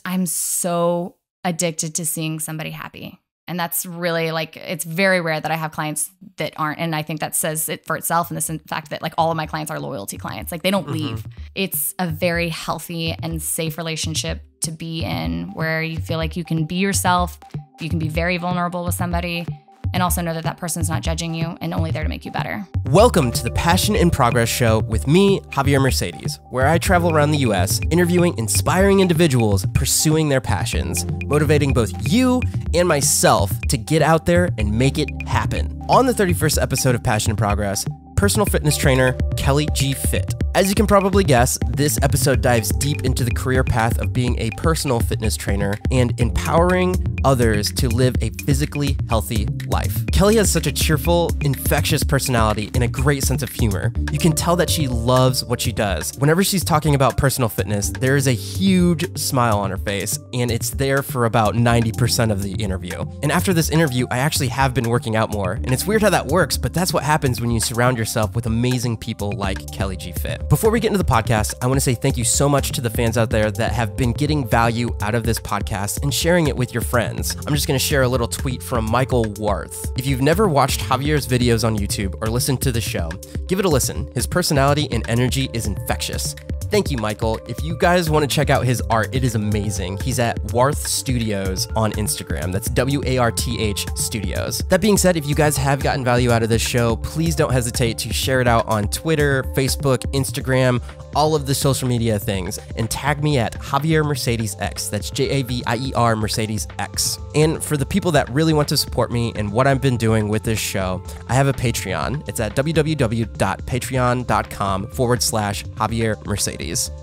I'm so addicted to seeing somebody happy. And that's really like, it's very rare that I have clients that aren't. And I think that says it for itself in the fact that like all of my clients are loyalty clients. Like they don't leave. It's a very healthy and safe relationship to be in where you feel like you can be yourself. You can be very vulnerable with somebody and also know that that person's not judging you and only there to make you better. Welcome to the Passion in Progress show with me, Javier Mercedes, where I travel around the US interviewing inspiring individuals pursuing their passions, motivating both you and myself to get out there and make it happen. On the 31st episode of Passion in Progress, personal fitness trainer Kelly G. Fit. As you can probably guess, this episode dives deep into the career path of being a personal fitness trainer and empowering others to live a physically healthy life. Kelly has such a cheerful, infectious personality and a great sense of humor. You can tell that she loves what she does. Whenever she's talking about personal fitness, there is a huge smile on her face, and it's there for about 90% of the interview. And after this interview, I actually have been working out more, and it's weird how that works, but that's what happens when you surround yourself with amazing people like Kelly G. Fit. Before we get into the podcast, I want to say thank you so much to the fans out there that have been getting value out of this podcast and sharing it with your friends. I'm just going to share a little tweet from Michael Worth. If you've never watched Javier's videos on YouTube or listened to the show, give it a listen. His personality and energy is infectious. Thank you, Michael. If you guys want to check out his art, it is amazing. He's at Warth Studios on Instagram. That's W-A-R-T-H Studios. That being said, if you guys have gotten value out of this show, please don't hesitate to share it out on Twitter, Facebook, Instagram, all of the social media things, and tag me at Javier Mercedes X. That's Javier Mercedes X. And for the people that really want to support me and what I've been doing with this show, I have a Patreon. It's at www.patreon.com/Javier Mercedes.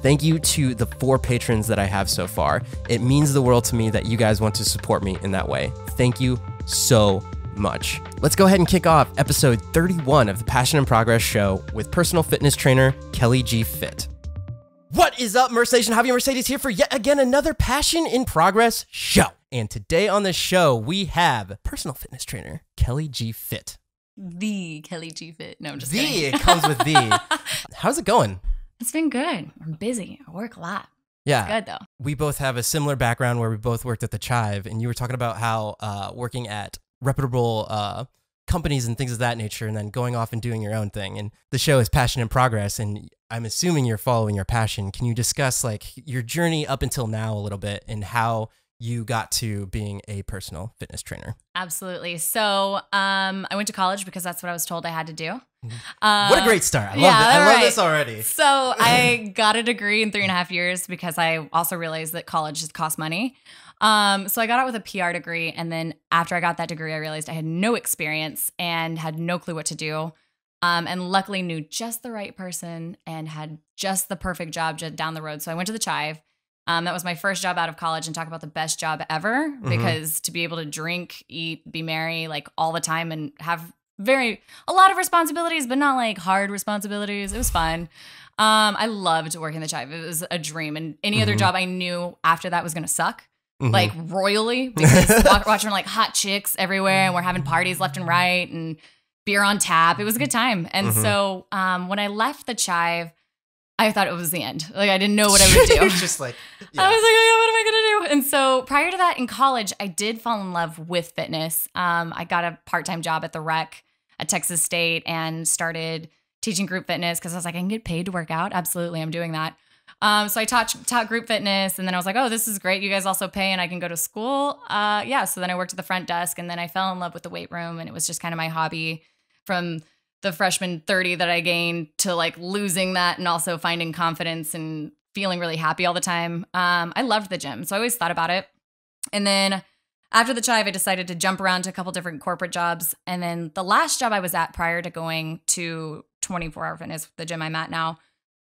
Thank you to the 4 patrons that I have so far. It means the world to me that you guys want to support me in that way. Thank you so much. Let's go ahead and kick off episode 31 of the Passion in Progress show with personal fitness trainer Kelly G. Fit. What is up, MerceNation? Javier Mercedes here for yet again another Passion in Progress show. And today on the show, we have personal fitness trainer Kelly G. Fit. The Kelly G. Fit. No, I'm just kidding. kidding. It comes with the. How's it going? It's been good. I'm busy. I work a lot. Yeah. It's good though. We both have a similar background where we both worked at the Chive, and you were talking about how working at reputable companies and things of that nature, and then going off and doing your own thing. And the show is Passion in Progress, and I'm assuming you're following your passion. Can you discuss like your journey up until now a little bit and how you got to being a personal fitness trainer? Absolutely. So I went to college because that's what I was told I had to do. What a great start. I love it. I love this already. So I got a degree in 3.5 years because I also realized that college just costs money. So I got out with a PR degree. And then after I got that degree, I realized I had no experience and had no clue what to do. And luckily knew just the right person and had just the perfect job down the road. So I went to the Chive. That was my first job out of college, and talk about the best job ever, because to be able to drink, eat, be merry, like all the time and have a lot of responsibilities, but not like hard responsibilities. It was fun. I loved working the Chive. It was a dream. And any other job I knew after that was going to suck. Like royally, because watching like hot chicks everywhere, and we're having parties left and right and beer on tap. It was a good time. And so when I left the Chive, I thought it was the end. Like I didn't know what I would do. Just like, yeah. I was like, oh, what am I going to do? And so prior to that in college, I did fall in love with fitness. I got a part-time job at the rec at Texas State and started teaching group fitness because I was like, I can get paid to work out. Absolutely. I'm doing that. So I taught group fitness, and then I was like, oh, this is great. You guys also pay and I can go to school. So then I worked at the front desk, and then I fell in love with the weight room, and it was just kind of my hobby from the freshman 30 that I gained to like losing that and also finding confidence and feeling really happy all the time. I loved the gym, so I always thought about it. And then after the Chive, I decided to jump around to a couple different corporate jobs. And then the last job I was at prior to going to 24-Hour Fitness, the gym I'm at now,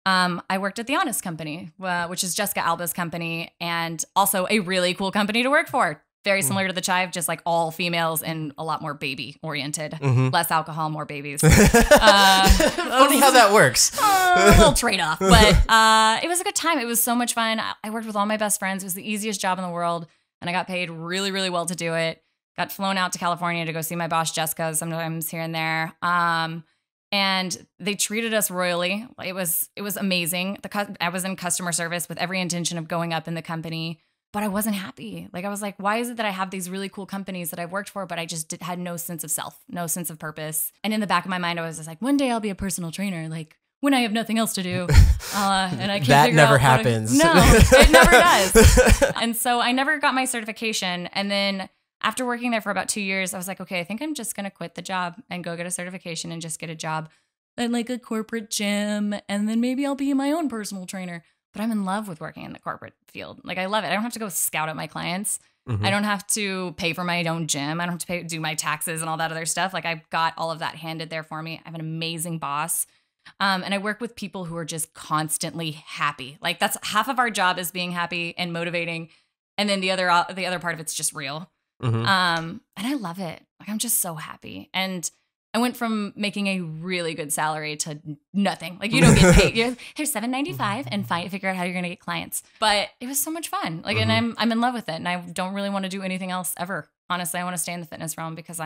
I worked at the Honest Company, which is Jessica Alba's company, and also a really cool company to work for. Very similar to the Chive, just like all females and a lot more baby oriented. Less alcohol, more babies. Funny how that works. A little trade-off, but it was a good time. It was so much fun. I worked with all my best friends. It was the easiest job in the world, and I got paid really, really well to do it. Got flown out to California to go see my boss, Jessica, sometimes here and there. and they treated us royally. It was amazing. I was in customer service with every intention of going up in the company, but I wasn't happy. Like I was like, why is it that I have these really cool companies that I've worked for, but I just had no sense of self, no sense of purpose. And in the back of my mind, I was just like, one day I'll be a personal trainer. Like when I have nothing else to do, and I can't that figure never out happens. No, it never does. And so I never got my certification. And then after working there for about 2 years, I was like, okay, I think I'm just going to quit the job and go get a certification and just get a job at like a corporate gym. And then maybe I'll be my own personal trainer. But I'm in love with working in the corporate field. Like I love it. I don't have to go scout out my clients. I don't have to pay for my own gym. I don't have to do my taxes and all that other stuff. Like I've got all of that handed there for me. I have an amazing boss. And I work with people who are just constantly happy. Like that's half of our job is being happy and motivating. And then the other part of it's just real. And I love it. Like I'm just so happy. And I went from making a really good salary to nothing. Like you don't get paid. Here's $7.95 and figure out how you're going to get clients. But it was so much fun. Like, and I'm in love with it. And I don't really want to do anything else ever. Honestly, I want to stay in the fitness realm because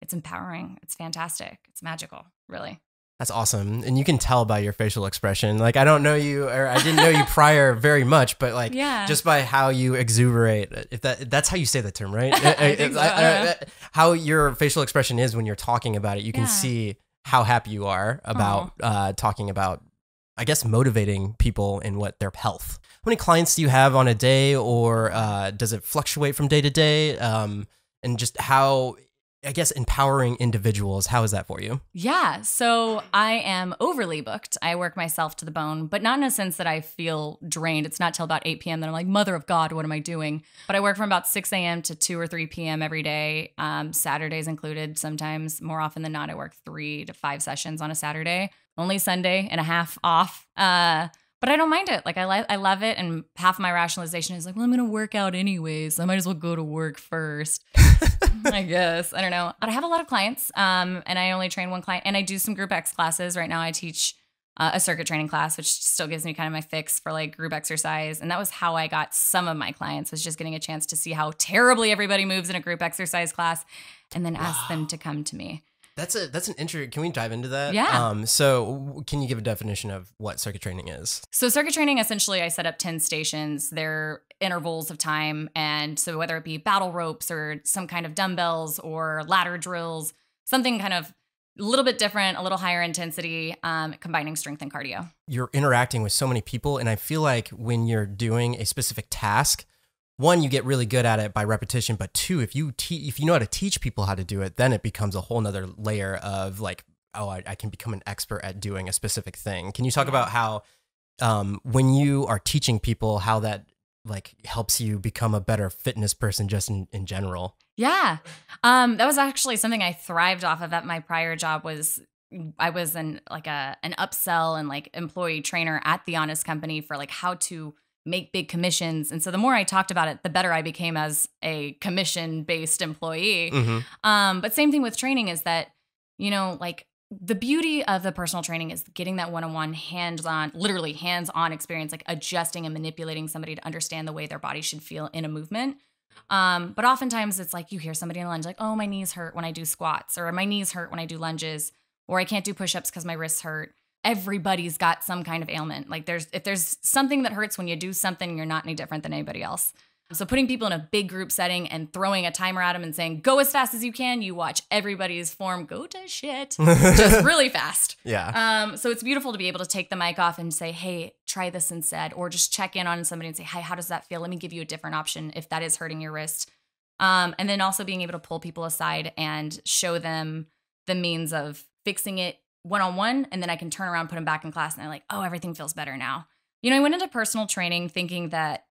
it's empowering. It's fantastic. It's magical, really. That's awesome. And you can tell by your facial expression. Like, I don't know you, or I didn't know you prior very much, but like, just by how you exuberate, if that's how you say the term, right? How your facial expression is when you're talking about it, you can see how happy you are about talking about, I guess, motivating people in their health. How many clients do you have on a day, or does it fluctuate from day to day? And just how, I guess, empowering individuals, how is that for you? Yeah. So I am overly booked. I work myself to the bone, but not in a sense that I feel drained. It's not till about 8 p.m. that I'm like, mother of God, what am I doing? But I work from about 6 a.m. to 2 or 3 p.m. every day, Saturdays included. Sometimes, more often than not, I work 3 to 5 sessions on a Saturday, only Sunday and a half off. But I don't mind it. Like I love it. And half of my rationalization is like, well, I'm going to work out anyways. So I might as well go to work first. I guess. I don't know. But I have a lot of clients, and I only train one client. And I do some Group X classes. Right now I teach a circuit training class, which still gives me kind of my fix for like group exercise. And that was how I got some of my clients, was just getting a chance to see how terribly everybody moves in a group exercise class and then ask them to come to me. That's an interesting. Can we dive into that? Yeah. So can you give a definition of what circuit training is? So circuit training, essentially, I set up 10 stations. They're intervals of time. And so whether it be battle ropes or some kind of dumbbells or ladder drills, something kind of a little bit different, a little higher intensity, combining strength and cardio. You're interacting with so many people. And I feel like when you're doing a specific task, one, you get really good at it by repetition, but two, if you know how to teach people how to do it, then it becomes a whole nother layer of like, oh, I can become an expert at doing a specific thing. Can you talk about how, when you are teaching people, how that like helps you become a better fitness person just in general? Yeah. That was actually something I thrived off of at my prior job. I was an upsell and like employee trainer at the Honest Company for like how to make big commissions. And so the more I talked about it, the better I became as a commission-based employee. But same thing with training is that, you know, like the beauty of the personal training is getting that one-on-one literally hands-on experience, like adjusting and manipulating somebody to understand the way their body should feel in a movement. But oftentimes it's like you hear somebody in a lunge like, oh, my knees hurt when I do squats, or my knees hurt when I do lunges, or I can't do push-ups because my wrists hurt. Everybody's got some kind of ailment. Like if there's something that hurts when you do something, you're not any different than anybody else. So putting people in a big group setting and throwing a timer at them and saying, go as fast as you can, you watch everybody's form go to shit just really fast. Yeah. So it's beautiful to be able to take the mic off and say, hey, try this instead, or just check in on somebody and say, hey, how does that feel? Let me give you a different option if that is hurting your wrist. And then also being able to pull people aside and show them the means of fixing it one-on-one, and then I can turn around, put them back in class, and they're like, oh, everything feels better now. You know, I went into personal training thinking that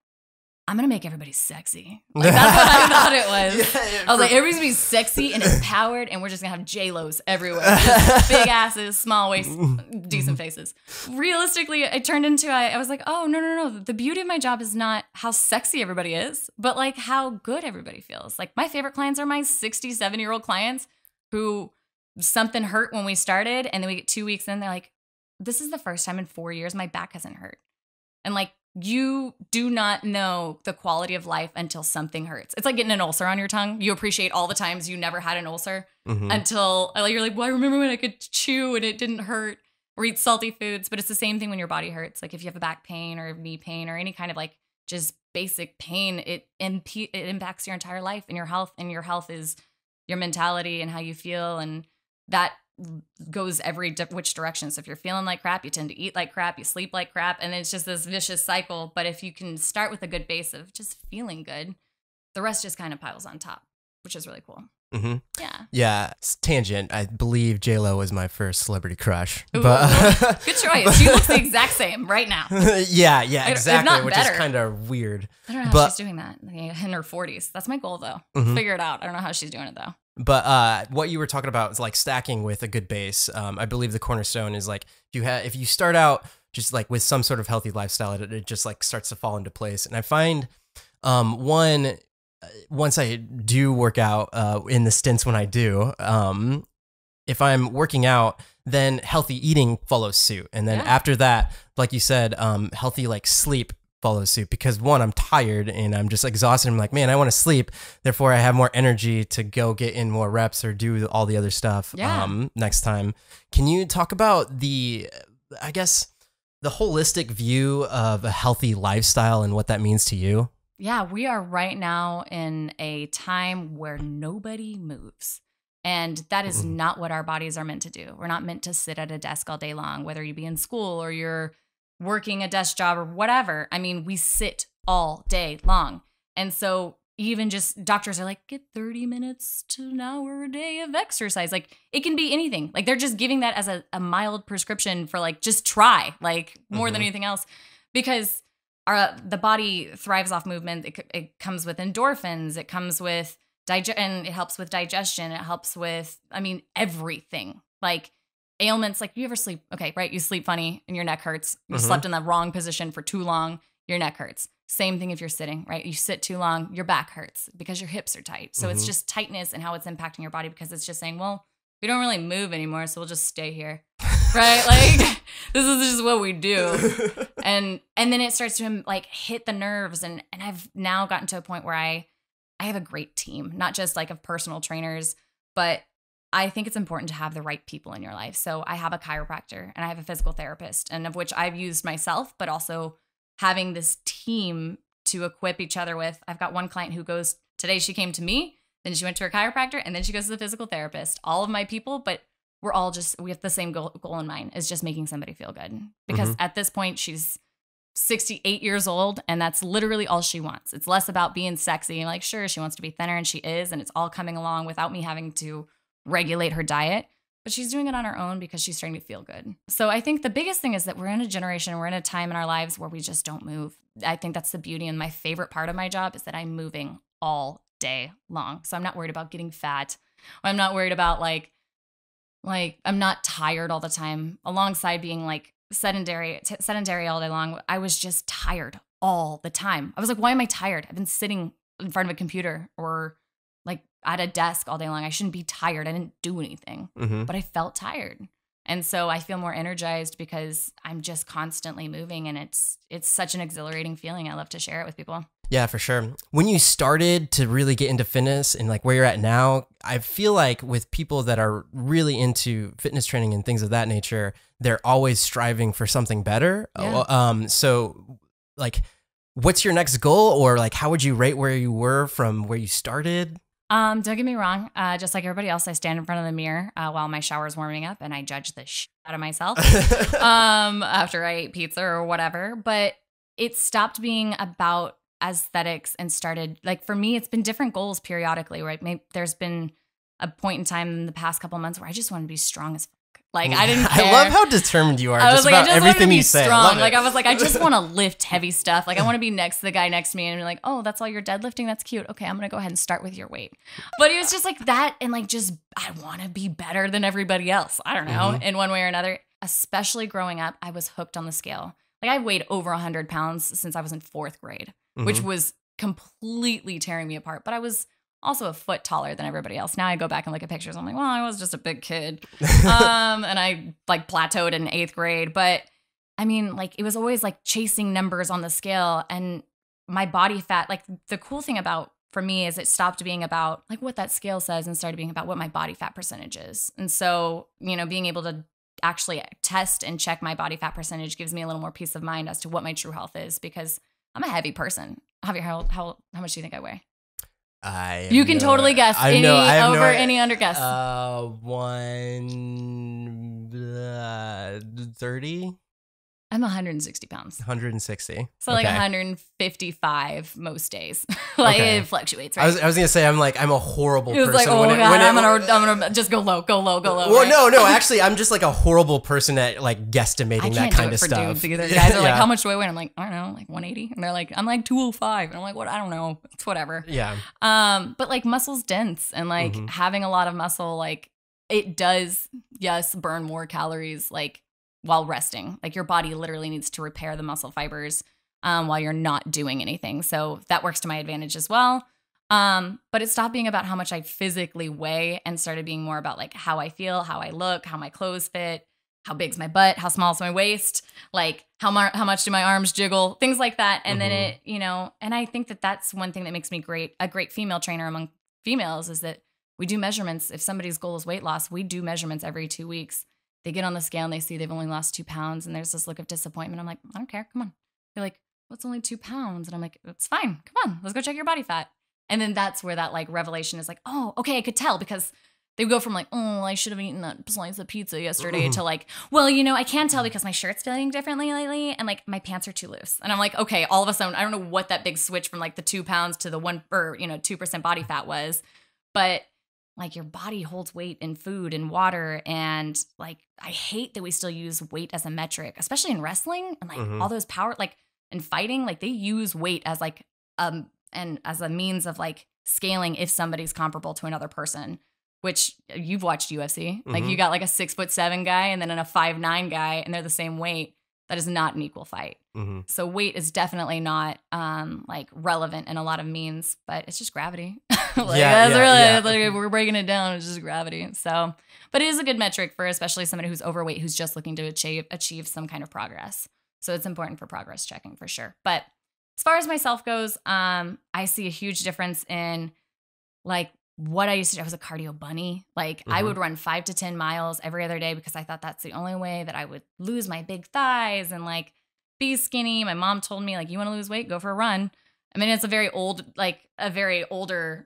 I'm going to make everybody sexy. Like, that's what I thought it was. I was like, everybody's going to be sexy and empowered, and we're just going to have J-Los everywhere. Just big asses, small waists, decent faces. Realistically, it turned into, I was like, oh, no. The beauty of my job is not how sexy everybody is, but like how good everybody feels. Like my favorite clients are my 67-year-old clients who something hurt when we started, and then we get 2 weeks in, they're like, this is the first time in 4 years my back hasn't hurt. And like you do not know the quality of life until something hurts. It's like getting an ulcer on your tongue. You appreciate all the times you never had an ulcer until you're like, well, I remember when I could chew and it didn't hurt, or eat salty foods. But it's the same thing when your body hurts. Like if you have a back pain or knee pain or any kind of like just basic pain, it impacts your entire life and your health. And your health is your mentality and how you feel. And that goes which direction. So if you're feeling like crap, you tend to eat like crap, you sleep like crap, and it's just this vicious cycle. But if you can start with a good base of just feeling good, the rest just kind of piles on top, which is really cool. Yeah. Tangent. I believe J-Lo was my first celebrity crush. Ooh, but good choice. She looks the exact same right now. yeah, exactly. Which better. is kind of weird. I don't know how she's doing that in her 40s. That's my goal though. Figure it out. I don't know how she's doing it though. But what you were talking about is like stacking with a good base. I believe the cornerstone is like if you start out just like with some sort of healthy lifestyle, it just like starts to fall into place. And I find once I do work out in the stints when I do, if I'm working out, then healthy eating follows suit. And then after that, like you said, healthy like sleep follows suit, because one, I'm tired and I'm just exhausted. I'm like, man, I want to sleep. Therefore, I have more energy to go get in more reps or do all the other stuff next time. Can you talk about the holistic view of a healthy lifestyle and what that means to you? Yeah, we are right now in a time where nobody moves. And that is not what our bodies are meant to do. We're not meant to sit at a desk all day long, whether you be in school or you're working a desk job or whatever. I mean, we sit all day long. And so even just doctors are like, get 30 minutes to an hour a day of exercise. Like it can be anything. Like they're just giving that as a mild prescription for like, just try, like more than anything else. Because the body thrives off movement. It comes with endorphins. It comes with and it helps with digestion. It helps with, everything. Like ailments, like you ever sleep, okay, right? You sleep funny and your neck hurts. You slept in the wrong position for too long, your neck hurts. Same thing if you're sitting, right? You sit too long, your back hurts because your hips are tight. So it's just tightness and how it's impacting your body, because it's just saying, well, we don't really move anymore, so we'll just stay here. Right? Like this is just what we do. And then it starts to like hit the nerves. And I've now gotten to a point where I have a great team, not just like of personal trainers, but I think it's important to have the right people in your life. So I have a chiropractor and I have a physical therapist, and of which I've used myself, but also having this team to equip each other with. I've got one client who goes, today she came to me, then she went to her chiropractor, and then she goes to the physical therapist. All of my people, but we have the same goal in mind, is just making somebody feel good. Because at this point, she's 68 years old, and that's literally all she wants. It's less about being sexy. And like, sure, she wants to be thinner, and she is, and it's all coming along without me having to regulate her diet. But she's doing it on her own because she's starting to feel good. So I think the biggest thing is that we're in a generation, we're in a time in our lives where we just don't move. I think that's the beauty, and my favorite part of my job is that I'm moving all day long. So I'm not worried about getting fat. I'm not worried about like I'm not tired all the time. Alongside being like sedentary all day long, I was just tired all the time. I was like, why am I tired? I've been sitting in front of a computer or like at a desk all day long. I shouldn't be tired. I didn't do anything, but I felt tired. And so I feel more energized because I'm just constantly moving, and it's such an exhilarating feeling. I love to share it with people. Yeah, for sure. When you started to really get into fitness and like where you're at now, I feel like with people that are really into fitness training and things of that nature, they're always striving for something better. Yeah. So like, what's your next goal, or like, how would you rate where you were from where you started? Don't get me wrong. Just like everybody else, I stand in front of the mirror while my shower is warming up, and I judge the shit out of myself after I ate pizza or whatever. But it stopped being about aesthetics and started, like, for me, it's been different goals periodically, right? Maybe there's been a point in time in the past couple of months where I just want to be strong as fuck. Like, I didn't care. I love how determined you are. I was like, I just want to be strong. Like, I was like, I just want to lift heavy stuff. Like, I want to be next to the guy next to me and be like, oh, that's all you're deadlifting? That's cute. Okay, I'm going to go ahead and start with your weight. But it was just like that. And like, just, I want to be better than everybody else. I don't know, in one way or another. Especially growing up, I was hooked on the scale. Like, I weighed over 100 pounds since I was in 4th grade, which was completely tearing me apart. But I was also a foot taller than everybody else. Now I go back and look at pictures. I'm like, well, I was just a big kid. And I like plateaued in 8th grade. But I mean, like it was always like chasing numbers on the scale, and my body fat, like the cool thing about for me is it stopped being about like what that scale says and started being about what my body fat percentage is. And so, you know, being able to actually test and check my body fat percentage gives me a little more peace of mind as to what my true health is, because I'm a heavy person. Javier, how much do you think I weigh? You can totally guess. Any over, any under guess. 130. I'm 160 pounds. 160. So like 155 most days. Like it fluctuates, right? I was gonna say I'm a horrible person. Like, oh God, I'm gonna just go low. Well, right? no, actually, I'm just like a horrible person at like guesstimating that kind of stuff. Dudes either. Guys are like, how much do I weigh? I'm like, I don't know, like 180. And they're like, I'm like 205. And I'm like, what? I don't know. It's whatever. Yeah. But like muscle's dense, and like having a lot of muscle, like it does, yes, burn more calories, like while resting. Like your body literally needs to repair the muscle fibers while you're not doing anything. So that works to my advantage as well. But it stopped being about how much I physically weigh and started being more about like how I feel, how I look, how my clothes fit, how big's my butt, how small's my waist, like how much do my arms jiggle, things like that. And then it, you know, and I think that that's one thing that makes me a great female trainer among females is that we do measurements. If somebody's goal is weight loss, we do measurements every 2 weeks. They get on the scale and they see they've only lost 2 pounds, and there's this look of disappointment. I'm like, I don't care. Come on. They're like, well, it's only 2 pounds. And I'm like, it's fine. Come on. Let's go check your body fat. And then that's where that like revelation is like, oh, okay. I could tell, because they would go from like, oh, I should have eaten that slice of pizza yesterday to like, well, you know, I can tell because my shirt's feeling differently lately. And like my pants are too loose. And I'm like, okay, all of a sudden, I don't know what that big switch from like the 2 pounds to the 2% body fat was, but like your body holds weight in food and water. And like, I hate that we still use weight as a metric, especially in wrestling and like all those power, like in fighting, like they use weight as like, and as a means of like scaling if somebody's comparable to another person, which you've watched UFC. Like you got like a 6'7" guy and then a 5'9" guy, and they're the same weight. That is not an equal fight. So weight is definitely not like relevant in a lot of means, but it's just gravity. Like we're breaking it down. It's just gravity. So, but it is a good metric for especially somebody who's overweight, who's just looking to achieve some kind of progress. So it's important for progress checking for sure. But as far as myself goes, I see a huge difference in like what I used to do. I was a cardio bunny. Like I would run 5 to 10 miles every other day because I thought that's the only way that I would lose my big thighs and like be skinny. My mom told me like, you want to lose weight, go for a run. I mean, it's a very older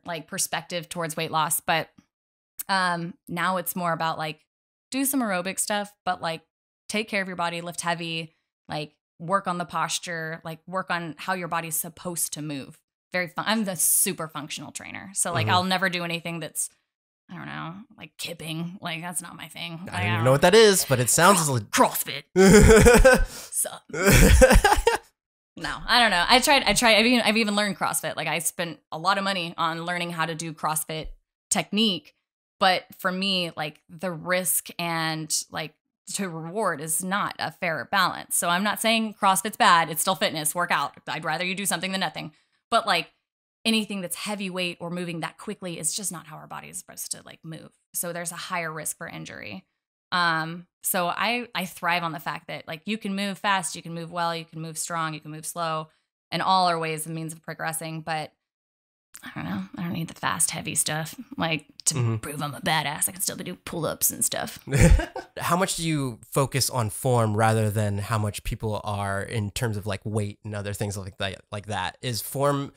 like perspective towards weight loss, but now it's more about like do some aerobic stuff, but like take care of your body, lift heavy, like work on the posture, like work on how your body's supposed to move. I'm the super functional trainer. So like I'll never do anything that's, I don't know, like kipping. Like that's not my thing. I don't even know what that is, but it sounds like CrossFit. Sup. No, I don't know. I tried. I've even learned CrossFit. Like I spent a lot of money on learning how to do CrossFit technique. But for me, like the risk and like to reward is not a fair balance. So I'm not saying CrossFit's bad. It's still fitness, work out. I'd rather you do something than nothing. But like anything that's heavyweight or moving that quickly is just not how our body is supposed to like move. So there's a higher risk for injury. So I thrive on the fact that like you can move fast, you can move well, you can move strong, you can move slow, and all are ways and means of progressing. But I don't know. I don't need the fast, heavy stuff. Like to prove I'm a badass, I can still do pull-ups and stuff. How much do you focus on form rather than how much people are in terms of like weight and other things like that? Is form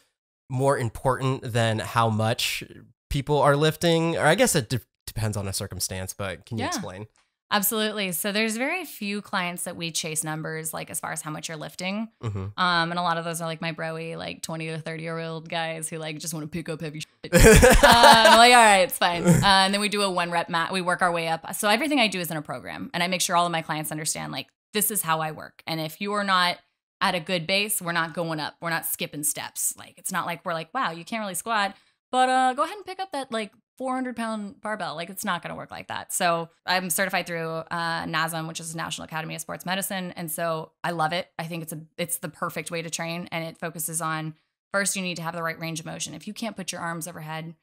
more important than how much people are lifting? Or I guess it depends on a circumstance, but can you explain? Absolutely. So there's very few clients that we chase numbers, like as far as how much you're lifting. And a lot of those are like my broy, like 20 to 30-year-old guys who like just want to pick up heavy shit. I'm like, all right, it's fine. And then we do a 1-rep mat. We work our way up. So everything I do is in a program, and I make sure all of my clients understand like, this is how I work. And if you are not at a good base, we're not going up. We're not skipping steps. Like, it's not like we're like, wow, you can't really squat, but go ahead and pick up that like 400-pound barbell. Like, it's not going to work like that. So I'm certified through Nasm, which is the National Academy of Sports Medicine. And so I love it. I think it's the perfect way to train. And it focuses on, first, you need to have the right range of motion. If you can't put your arms overhead,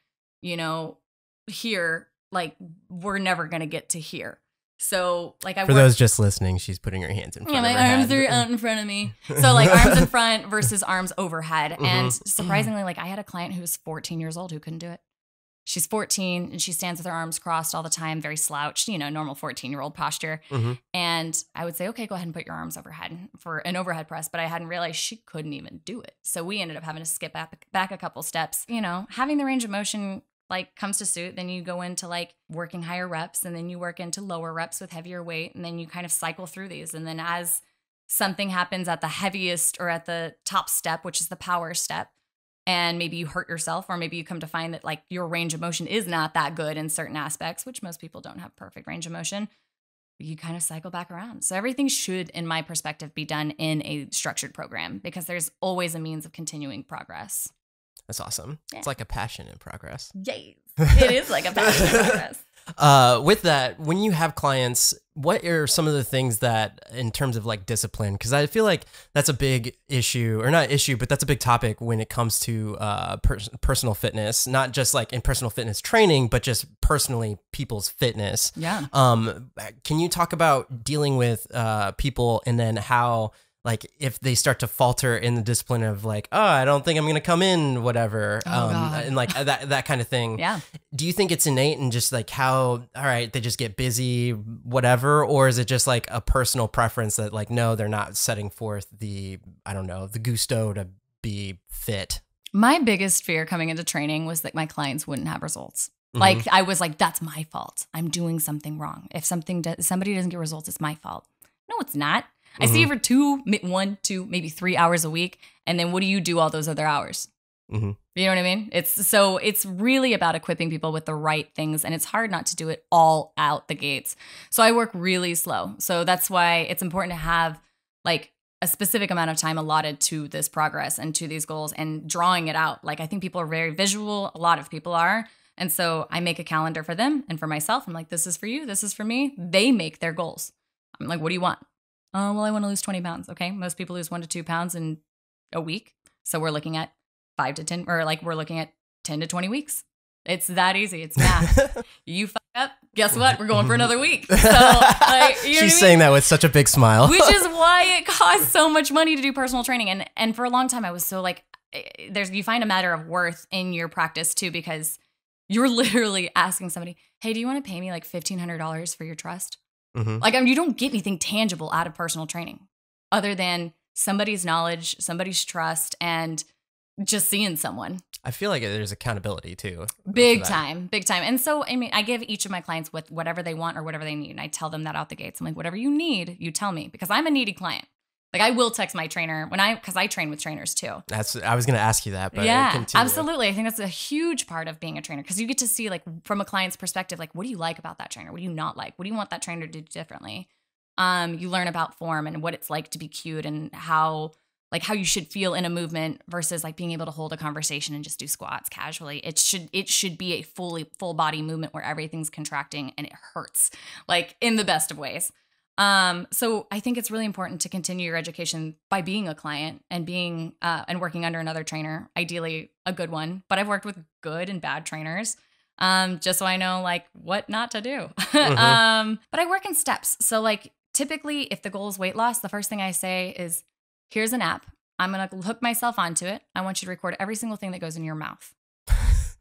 you know, here, like we're never going to get to here. So like For those just listening, she's putting her hands in front of her my arms head. are out in front of me. So like arms in front versus arms overhead. And surprisingly, like I had a client who was 14 years old who couldn't do it. She's 14 and she stands with her arms crossed all the time, very slouched, normal 14-year-old posture. And I would say, okay, go ahead and put your arms overhead for an overhead press. But I hadn't realized she couldn't even do it. So we ended up having to skip back a couple steps. Having the range of motion like comes to suit, then you go into like working higher reps and then you work into lower reps with heavier weight. And then you kind of cycle through these. And then as something happens at the heaviest or at the top step, which is the power step, and maybe you hurt yourself, or maybe you come to find that like your range of motion is not that good in certain aspects, which most people don't have perfect range of motion, you kind of cycle back around. So everything should, in my perspective, be done in a structured program because there's always a means of continuing progress. That's awesome. Yeah. It's like a passion in progress. Yay. It is like a passion in progress. With that, when you have clients, what are some of the things that in terms of like discipline? Because I feel like that's a big issue, or not issue, but that's a big topic when it comes to personal fitness, not just like in personal fitness training, but just personally people's fitness. Yeah. Can you talk about dealing with people and then how, like if they start to falter in the discipline of like, oh, I don't think I'm going to come in, whatever. And like that kind of thing. Yeah. Do you think it's innate and just like how, all right, they just get busy, whatever? Or is it just like a personal preference that like, no, they're not setting forth the gusto to be fit? My biggest fear coming into training was that my clients wouldn't have results. Like I was like, that's my fault. I'm doing something wrong. If somebody doesn't get results, it's my fault. No, it's not. I see you for 1, 2, maybe 3 hours a week. And then what do you do all those other hours? You know what I mean? It's really about equipping people with the right things. And it's hard not to do it all out the gates. So I work really slow. So that's why it's important to have like a specific amount of time allotted to this progress and to these goals and drawing it out. Like I think people are very visual. A lot of people are. And so I make a calendar for them and for myself. I'm like, this is for you. This is for me. They make their goals. I'm like, what do you want? Well, I want to lose 20 pounds. Okay. Most people lose 1 to 2 pounds in a week. So we're looking at 5 to 10, or like we're looking at 10 to 20 weeks. It's that easy. It's math. You fuck up. Guess what? We're going for another week. So like, she's saying that with such a big smile. Which is why it costs so much money to do personal training. And for a long time, I was so like, you find a matter of worth in your practice too, because you're literally asking somebody, hey, do you want to pay me like $1,500 for your trust? Like, you don't get anything tangible out of personal training other than somebody's knowledge, somebody's trust, and just seeing someone. I feel like there's accountability too. Big time. And so, I mean, I give each of my clients with whatever they want or whatever they need. And I tell them that out the gates. I'm like, whatever you need, you tell me, because I'm a needy client. Like I will text my trainer because I train with trainers too. I was going to ask you that, but yeah, continue. Absolutely. I think that's a huge part of being a trainer because you get to see like from a client's perspective, like what do you like about that trainer? What do you not like? What do you want that trainer to do differently? You learn about form and what it's like to be cute and how you should feel in a movement versus like being able to hold a conversation and just do squats casually. It should be a full body movement where everything's contracting and it hurts, like in the best of ways. So I think it's really important to continue your education by being a client and being and working under another trainer, ideally a good one. But I've worked with good and bad trainers, just so I know like what not to do. But I work in steps. So like typically if the goal is weight loss, the first thing I say is, here's an app. I'm going to hook myself onto it. I want you to record every single thing that goes in your mouth.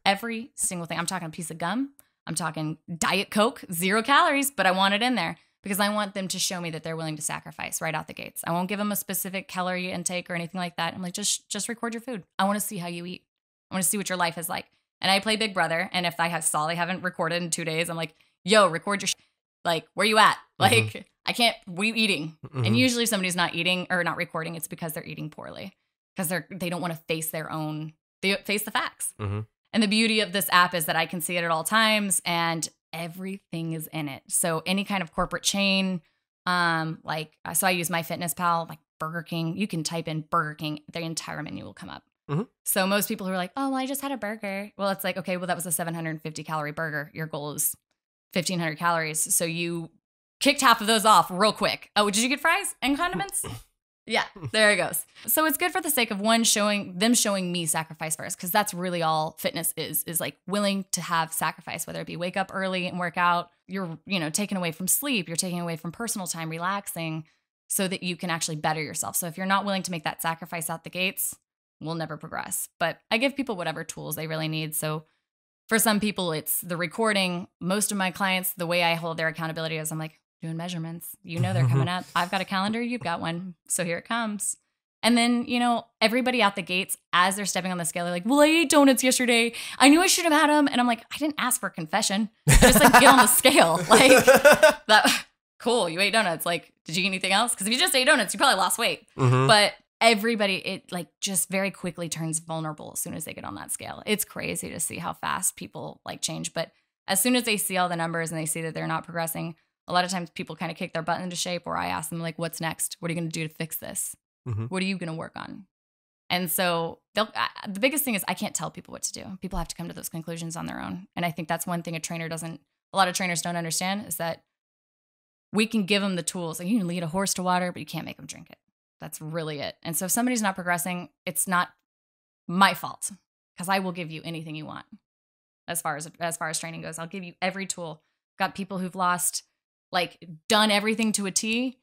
Every single thing. I'm talking a piece of gum. I'm talking Diet Coke, 0 calories, but I want it in there. Because I want them to show me that they're willing to sacrifice right out the gates. I won't give them a specific calorie intake or anything like that. I'm like, just record your food. I want to see how you eat. I want to see what your life is like. And I play Big Brother. And if I haven't recorded in 2 days, I'm like, yo, record your like, where you at? Like, I can't, what are you eating? And usually if somebody's not eating or not recording, it's because they're eating poorly. Because they don't want to face they face the facts. And the beauty of this app is that I can see it at all times and everything is in it. So any kind of corporate chain, so I use MyFitnessPal, like Burger King. You can type in Burger King, the entire menu will come up. So most people who are like, oh, well, I just had a burger. Well, it's like, okay, well, that was a 750 calorie burger. Your goal is 1,500 calories. So you kicked half of those off real quick. Oh, did you get fries and condiments? Yeah, there it goes. So it's good for the sake of one, showing me sacrifice first, because that's really all fitness is like willing to have sacrifice, whether it be wake up early and work out. You're, taken away from sleep. You're taking away from personal time, relaxing, so that you can actually better yourself. So if you're not willing to make that sacrifice out the gates, we'll never progress. But I give people whatever tools they really need. So for some people, it's the recording. Most of my clients, the way I hold their accountability is I'm like, doing measurements. They're coming up. I've got a calendar. You've got one. So here it comes. And then, everybody out the gates, as they're stepping on the scale, they're like, well, I ate donuts yesterday. I knew I should have had them. And I'm like, I didn't ask for confession. Just get on the scale. That. Cool. You ate donuts. Did you eat anything else? Because if you just ate donuts, you probably lost weight. Mm-hmm. But everybody, it just very quickly turns vulnerable as soon as they get on that scale. It's crazy to see how fast people change. But as soon as they see all the numbers and they see that they're not progressing, a lot of times people kind of kick their butt into shape, or I ask them what's next? What are you going to do to fix this? Mm-hmm. What are you going to work on? And so the biggest thing is I can't tell people what to do. People have to come to those conclusions on their own. And I think that's one thing a lot of trainers don't understand, is that we can give them the tools. You can lead a horse to water, but you can't make them drink it. That's really it. And so if somebody's not progressing, it's not my fault, because I will give you anything you want. As far as training goes, I'll give you every tool. Got people who've lost, done everything to a T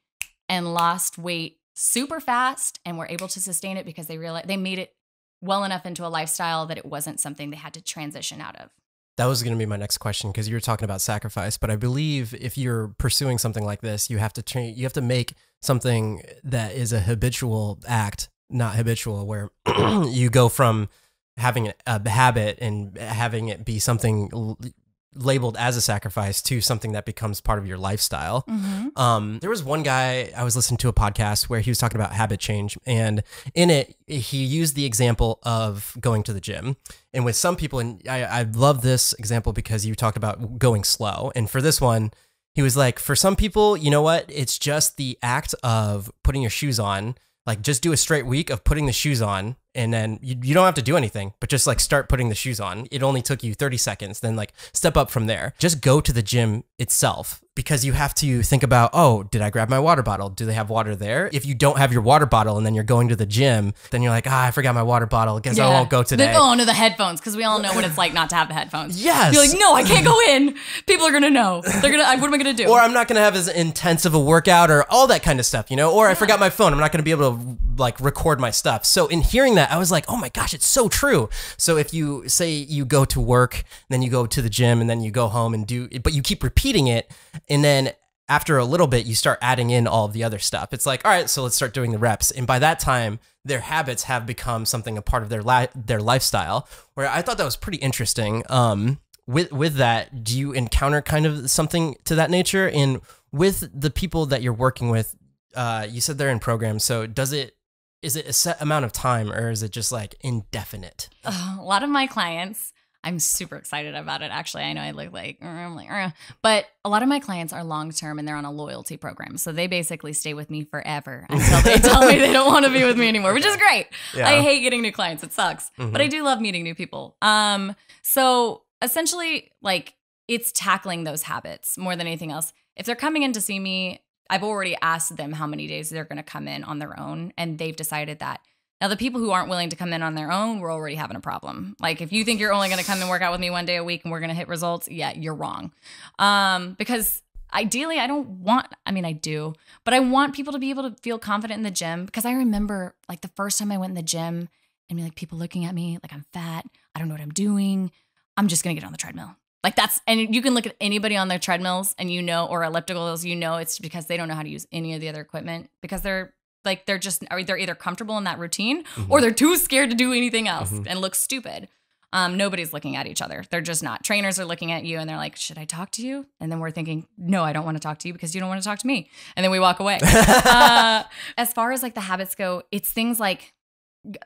and lost weight super fast and were able to sustain it because they realized they made it well enough into a lifestyle that it wasn't something they had to transition out of. That was going to be my next question, because you were talking about sacrifice, but I believe if you're pursuing something like this, you have to make something that is a habitual act, not habitual, where you go from having a habit and having it be something labeled as a sacrifice to something that becomes part of your lifestyle. Mm-hmm. There was one guy, I was listening to a podcast where he was talking about habit change, and in it, he used the example of going to the gym. And with some people, and I love this example because you talked about going slow. And for this one, he was like, for some people, you know what? It's just the act of putting your shoes on. Just do a straight week of putting the shoes on, and then you don't have to do anything, but just start putting the shoes on. It only took you 30 seconds, then step up from there. Just go to the gym itself, because you have to think about, oh, did I grab my water bottle? Do they have water there? If you don't have your water bottle and then you're going to the gym, then you're like, I forgot my water bottle. Guess I won't go today. No, the headphones, because we all know what it's like not to have the headphones. Yes. You're like, no, I can't go in. People are going to know. What am I going to do? Or I'm not going to have as intense of a workout, or all that kind of stuff, Or I forgot my phone. I'm not going to be able to record my stuff. So in hearing that, I was like, oh my gosh, it's so true. So if you say you go to work, then you go to the gym, and then you go home and but you keep repeating it, and then after a little bit, you start adding in all of the other stuff. It's like, all right, so let's start doing the reps. And by that time, their habits have become something a part of their lifestyle, where I thought that was pretty interesting. With that, do you encounter kind of something to that nature? And with the people that you're working with, you said they're in programs. So is it a set amount of time, or is it just indefinite? A lot of my clients, I'm super excited about it. Actually, I know I look but a lot of my clients are long-term, and they're on a loyalty program. So they basically stay with me forever until they tell me they don't want to be with me anymore, which is great. Yeah. I hate getting new clients. It sucks, but I do love meeting new people. So essentially, it's tackling those habits more than anything else. If they're coming in to see me, I've already asked them how many days they're going to come in on their own, and they've decided that. Now, the people who aren't willing to come in on their own, we're already having a problem. If you think you're only going to come and work out with me one day a week and we're going to hit results, yeah, you're wrong. Because ideally, I do, but I want people to be able to feel confident in the gym, because I remember the first time I went in the gym and people looking at me like I'm fat. I don't know what I'm doing. I'm just going to get on the treadmill. And you can look at anybody on their treadmills and or ellipticals, it's because they don't know how to use any of the other equipment, because they're either comfortable in that routine, mm-hmm. or they're too scared to do anything else, mm-hmm. and look stupid. Nobody's looking at each other. They're just not. Trainers are looking at you and they're like, should I talk to you? And then we're thinking, no, I don't want to talk to you because you don't want to talk to me. And then we walk away. As far as the habits go, it's things like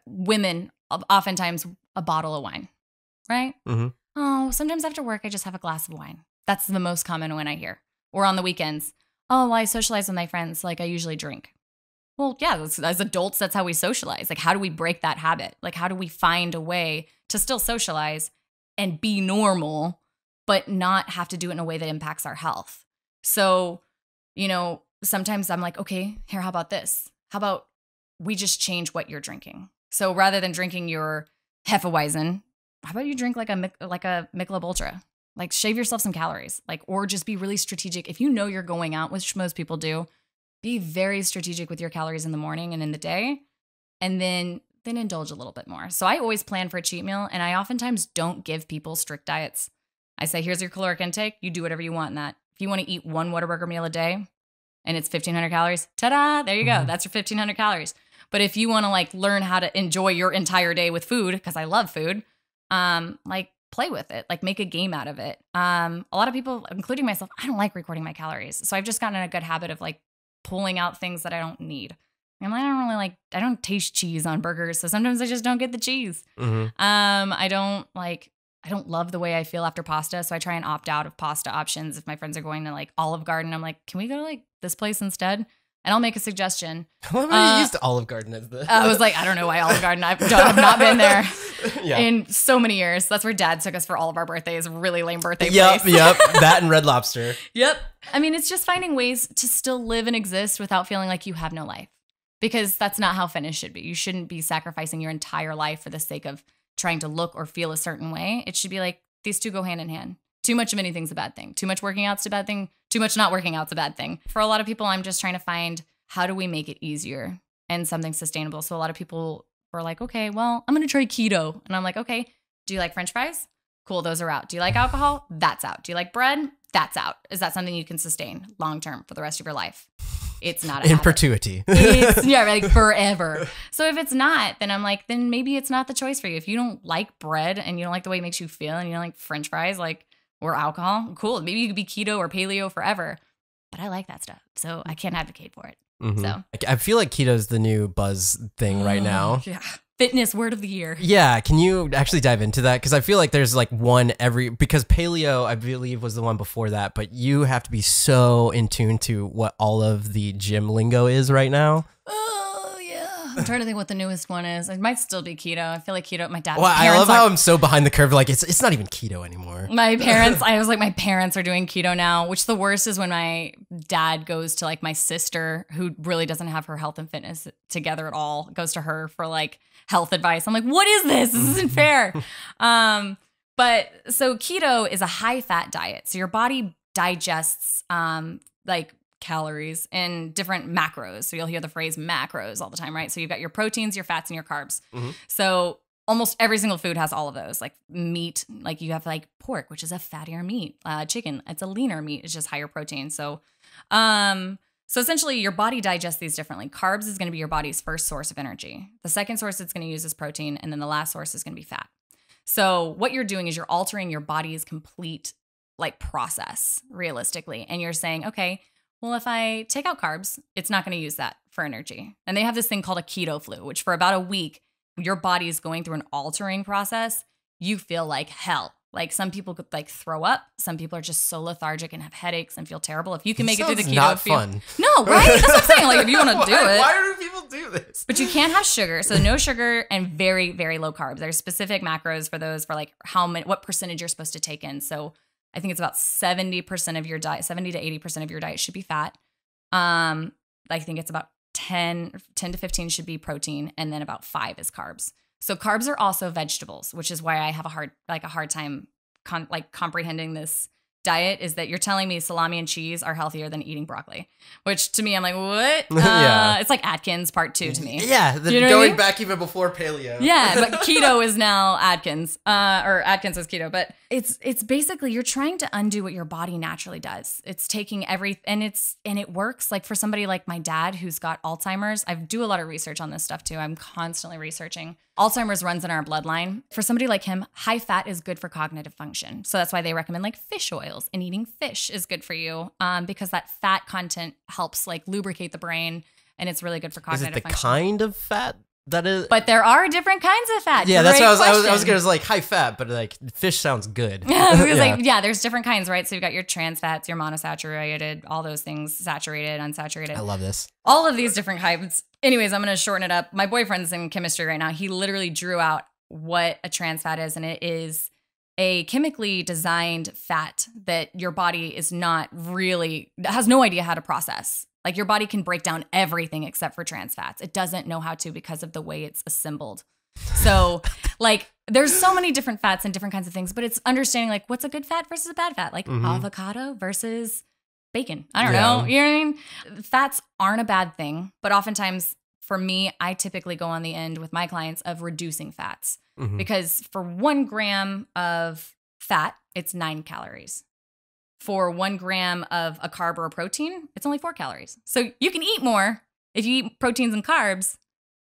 women, oftentimes a bottle of wine, right? Mm-hmm. Oh, sometimes after work, I just have a glass of wine. That's the most common one I hear. Or on the weekends, oh, well, I socialize with my friends. I usually drink. Well, yeah, as adults, that's how we socialize. How do we break that habit? How do we find a way to still socialize and be normal, but not have to do it in a way that impacts our health? So, sometimes I'm like, okay, here, how about this? How about we just change what you're drinking. So rather than drinking your Hefeweizen, how about you drink like a Michelob Ultra? Like shave yourself some calories, like, or just be really strategic. If you know you're going out, which most people do, be very strategic with your calories in the morning and in the day, and then indulge a little bit more. So I always plan for a cheat meal, and I oftentimes don't give people strict diets. I say, here's your caloric intake. You do whatever you want in that. If you want to eat one Whataburger meal a day and it's 1,500 calories, ta-da, there you go. That's your 1,500 calories. But if you want to like learn how to enjoy your entire day with food, because I love food, like play with it, like make a game out of it. A lot of people, including myself, I don't like recording my calories. So I've just gotten in a good habit of like pulling out things that I don't need. And I don't taste cheese on burgers. So sometimes I just don't get the cheese. I don't love the way I feel after pasta. So I try and opt out of pasta options. If my friends are going to like Olive Garden, I'm like, can we go to like this place instead? And I'll make a suggestion. What about you used Olive Garden as the? I was like, I don't know why Olive Garden. I've not been there in so many years. That's where Dad took us for all of our birthdays. Really lame birthday place. Yep. That and Red Lobster. Yep. I mean, it's just finding ways to still live and exist without feeling like you have no life. Because that's not how fitness should be. You shouldn't be sacrificing your entire life for the sake of trying to look or feel a certain way. It should be like these two go hand in hand. Too much of anything's a bad thing. Too much working out's a bad thing. Too much not working out's a bad thing. For a lot of people, I'm just trying to find how do we make it easier and something sustainable. So a lot of people were like, okay, well, I'm going to try keto. And I'm like, okay, do you like French fries? Cool, those are out. Do you like alcohol? That's out. Do you like bread? That's out. Is that something you can sustain long term for the rest of your life? It's not in perpetuity. Like forever. So if it's not, then I'm like, then maybe it's not the choice for you. If you don't like bread and you don't like the way it makes you feel and you don't like French fries, like, or alcohol, cool. Maybe you could be keto or paleo forever. But I like that stuff, so I can't advocate for it. So I feel like keto's the new buzz thing right now. Yeah. Fitness word of the year. Yeah. Can you actually dive into that? Because I feel like there's like because paleo, I believe, was the one before that, but you have to be so in tune to what all of the gym lingo is right now. Oh, yeah. I'm trying to think what the newest one is. It might still be keto. I feel like keto, my dad. Well, I love how I'm so behind the curve. Like it's not even keto anymore. My parents are doing keto now, which the worst is when my dad goes to like my sister, who really doesn't have her health and fitness together at all, goes to her for like health advice. I'm like, what is this? This isn't fair. But so keto is a high fat diet. So your body digests like calories in different macros. So you'll hear the phrase macros all the time, right? So you've got your proteins, your fats, and your carbs. So almost every single food has all of those. Like meat, like you have like pork, which is a fattier meat. Chicken, it's a leaner meat. It's just higher protein. So essentially your body digests these differently. Carbs is going to be your body's first source of energy. The second source it's going to use is protein. And then the last source is going to be fat. So what you're doing is you're altering your body's complete like process realistically. And you're saying, okay, well, if I take out carbs, it's not going to use that for energy. And they have this thing called a keto flu, which for about a week, your body is going through an altering process. You feel like hell. Like some people could like throw up. Some people are just so lethargic and have headaches and feel terrible. If you can make it through the keto, not fun. No, right? That's what I'm saying. Like if you want to do it. Why do people do this? But you can't have sugar. So no sugar and very, very low carbs. There's specific macros for those for like what percentage you're supposed to take in. So I think it's about 70% of your diet, 70 to 80% of your diet should be fat. I think it's about 10 to 15 should be protein. And then about 5 is carbs. So carbs are also vegetables, which is why I have a hard time comprehending this diet, is that you're telling me salami and cheese are healthier than eating broccoli, which to me, I'm like, what? Yeah. It's like Atkins part 2 to me. Yeah. You know going back even before paleo. Yeah. But keto is now Atkins, or Atkins is keto, but it's basically, you're trying to undo what your body naturally does. It's taking and it works. Like for somebody like my dad, who's got Alzheimer's, I do a lot of research on this stuff too. I'm constantly researching. Alzheimer's runs in our bloodline. For somebody like him, high fat is good for cognitive function. So that's why they recommend like fish oils, and eating fish is good for you because that fat content helps like lubricate the brain, and it's really good for cognitive function. Is it the kind of fat that is? But there are different kinds of fat. Yeah, that's what I was going to like high fat, but like fish sounds good. There's different kinds, right? So you've got your trans fats, your monosaturated, all those things, saturated, unsaturated. I love this. All of these different kinds. Anyways, I'm going to shorten it up. My boyfriend's in chemistry right now. He literally drew out what a trans fat is, and it is a chemically designed fat that your body has no idea how to process. Like your body can break down everything except for trans fats. It doesn't know how to because of the way it's assembled. So like there's so many different fats and different kinds of things, but it's understanding like what's a good fat versus a bad fat, like avocado versus bacon. I don't know. You know what I mean? Fats aren't a bad thing, but oftentimes for me, I typically go on the end with my clients of reducing fats because for 1 gram of fat, it's 9 calories. For 1 gram of a carb or a protein, it's only 4 calories. So you can eat more if you eat proteins and carbs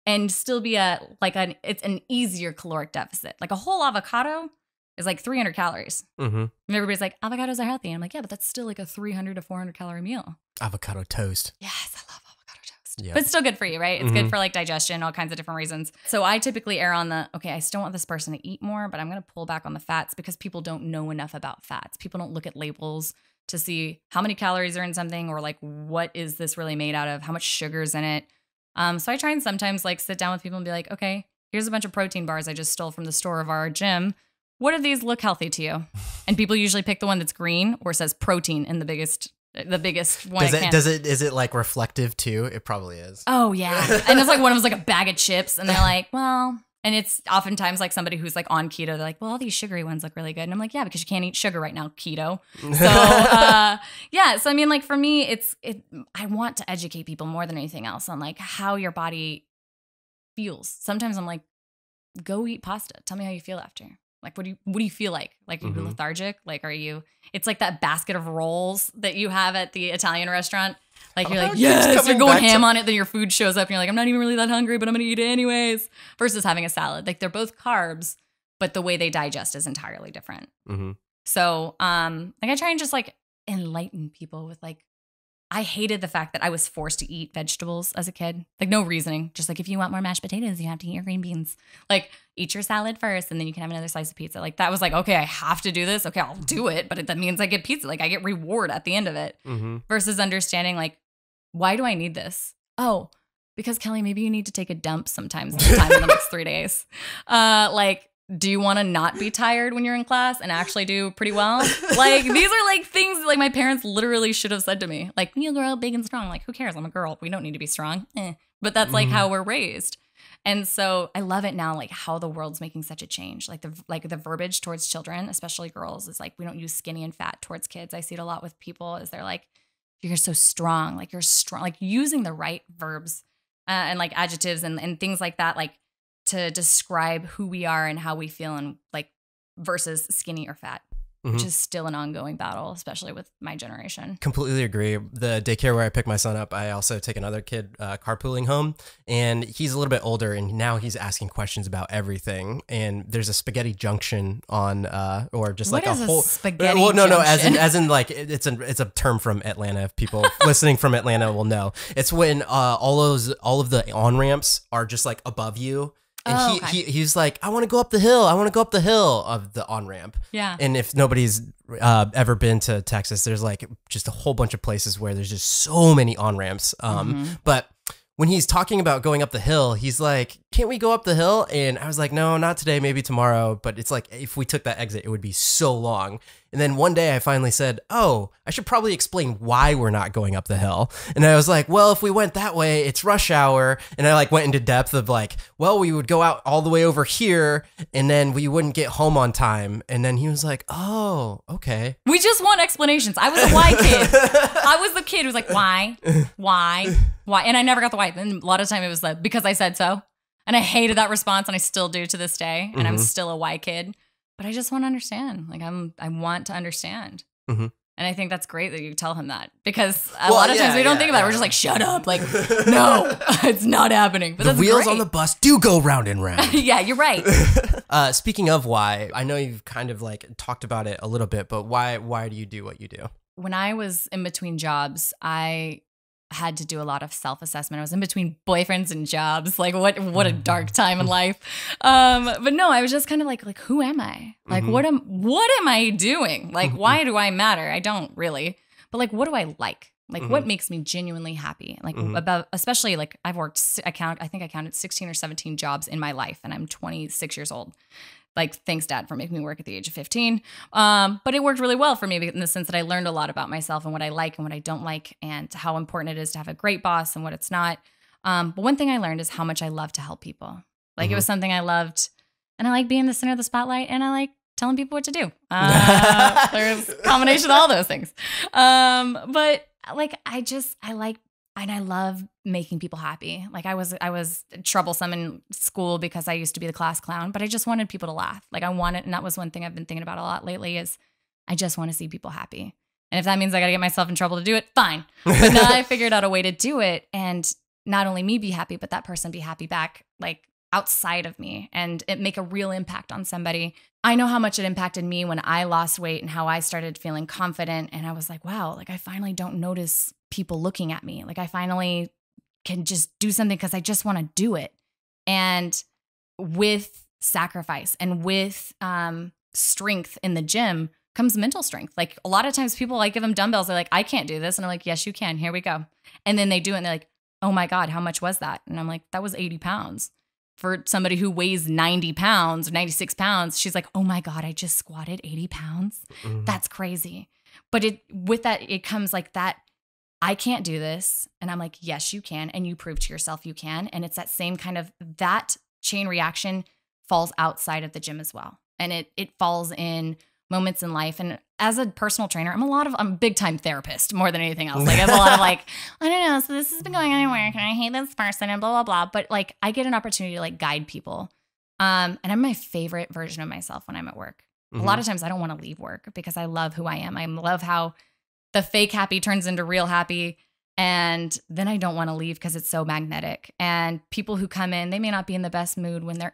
and still be it's an easier caloric deficit. Like a whole avocado is like 300 calories. And everybody's like, avocados are healthy. And I'm like, yeah, but that's still like a 300 to 400 calorie meal. Avocado toast. Yes, I love avocado toast. Yep. But it's still good for you, right? It's good for like digestion, all kinds of different reasons. So I typically err on okay, I still want this person to eat more, but I'm going to pull back on the fats because people don't know enough about fats. People don't look at labels to see how many calories are in something or like what is this really made out of, how much sugar's in it. So I try and sometimes like sit down with people and be like, okay, here's a bunch of protein bars I just stole from the store of our gym. What do these look healthy to you? And people usually pick the one that's green or says protein in the biggest one. Is it like reflective too? It probably is. Oh yeah. And it's like one of them's like a bag of chips and they're like, well, and it's oftentimes like somebody who's like on keto. They're like, well, all these sugary ones look really good. And I'm like, yeah, because you can't eat sugar right now, keto. So yeah. So I mean, like for me, I want to educate people more than anything else on like how your body feels. Sometimes I'm like, go eat pasta. Tell me how you feel after. Like, what do you feel like? Like, are you lethargic? Like, it's like that basket of rolls that you have at the Italian restaurant. Like, you're like, yes, you're going ham on it. Then your food shows up and you're like, I'm not even really that hungry, but I'm going to eat it anyways. Versus having a salad. Like, they're both carbs, but the way they digest is entirely different. So, like, I try and just like enlighten people with like, I hated the fact that I was forced to eat vegetables as a kid. Like no reasoning. Just like if you want more mashed potatoes, you have to eat your green beans. Like eat your salad first and then you can have another slice of pizza. Like that was like, okay, I have to do this. Okay, I'll do it. But that means I get pizza. Like I get reward at the end of it. Versus understanding like, why do I need this? Oh, because Kelly, maybe you need to take a dump sometimes in the next 3 days. Like, do you want to not be tired when you're in class and actually do pretty well? Like, these are like things that, like my parents literally should have said to me. Like, you'll grow up big and strong. Like, who cares? I'm a girl. We don't need to be strong. But that's like how we're raised. And so I love it now, like how the world's making such a change. Like the verbiage towards children, especially girls, is like we don't use skinny and fat towards kids. I see it a lot with people is they're like, you're so strong. Like you're strong. Like using the right verbs and like adjectives and things like that. Like to describe who we are and how we feel and like versus skinny or fat, which is still an ongoing battle, especially with my generation. Completely agree. The daycare where I pick my son up, I also take another kid carpooling home and he's a little bit older and now he's asking questions about everything. And there's a spaghetti junction on, or just what like is a whole spaghetti well, no, junction? as in like it's a term from Atlanta. If people listening from Atlanta will know, it's when all of the on-ramps are just like above you. And he's like, I want to go up the hill. I want to go up the hill of the on-ramp. Yeah. And if nobody's ever been to Texas, there's like just a whole bunch of places where there's just so many on-ramps. But when he's talking about going up the hill, he's like, can't we go up the hill? And I was like, no, not today, maybe tomorrow. But it's like, if we took that exit, it would be so long. And then one day I finally said, oh, I should probably explain why we're not going up the hill. And I was like, well, if we went that way, it's rush hour. And I like went into depth of like, well, we would go out all the way over here and then we wouldn't get home on time. And then he was like, oh, okay. We just want explanations. I was a why kid. I was the kid who was like, why? And I never got the why. And a lot of time it was like, because I said so. And I hated that response and I still do to this day. And I'm still a why kid. But I just want to understand. Like I want to understand. And I think that's great that you tell him that because a lot of times we don't think about it. We're just like, shut up. Like, no, it's not happening. But the wheels on the bus do go round and round. Yeah, you're right. Speaking of why, I know you've kind of like talked about it a little bit, but why do you do what you do? When I was in between jobs, I had to do a lot of self-assessment. I was in between boyfriends and jobs. Like what a dark time in life. But no, I was just kind of like who am I? Like what am I doing? Like why do I matter? I don't really. But like what do I like? Like what makes me genuinely happy? Like about, especially like I think I counted 16 or 17 jobs in my life and I'm 26 years old. Like, thanks, Dad, for making me work at the age of 15. But it worked really well for me in the sense that I learned a lot about myself and what I like and what I don't like and how important it is to have a great boss and what it's not. But one thing I learned is how much I love to help people. Like, it was something I loved. And I like being the center of the spotlight and I like telling people what to do. There's a combination of all those things. But like, I love making people happy. Like I was troublesome in school because I used to be the class clown, but I just wanted people to laugh. Like and that was one thing I've been thinking about a lot lately is I just want to see people happy. And if that means I got to get myself in trouble to do it, fine. But now I figured out a way to do it and not only me be happy, but that person be happy back, like outside of me, and it make a real impact on somebody. I know how much it impacted me when I lost weight and how I started feeling confident. And I was like, wow, like I finally don't notice people looking at me. Like I finally can just do something because I just want to do it. And with sacrifice and with strength in the gym comes mental strength. Like a lot of times people, I give them dumbbells. They're like, I can't do this. And I'm like, yes, you can. Here we go. And then they do it and they're like, oh my God, how much was that? And I'm like, that was 80 pounds. For somebody who weighs 90 pounds, 96 pounds, she's like, oh my God, I just squatted 80 pounds. That's crazy. But with that, it comes like that, I can't do this. And I'm like, yes, you can. And you prove to yourself you can. And it's that same kind of, that chain reaction falls outside of the gym as well. And it falls in moments in life. And as a personal trainer, I'm a big time therapist more than anything else. Like I have a lot of like, I don't know, so this has been going on at work and I hate this person and blah, blah, blah. But like I get an opportunity to like guide people. And I'm my favorite version of myself when I'm at work. A lot of times I don't want to leave work because I love who I am. I love how the fake happy turns into real happy. And then I don't want to leave because it's so magnetic. And people who come in, they may not be in the best mood when they're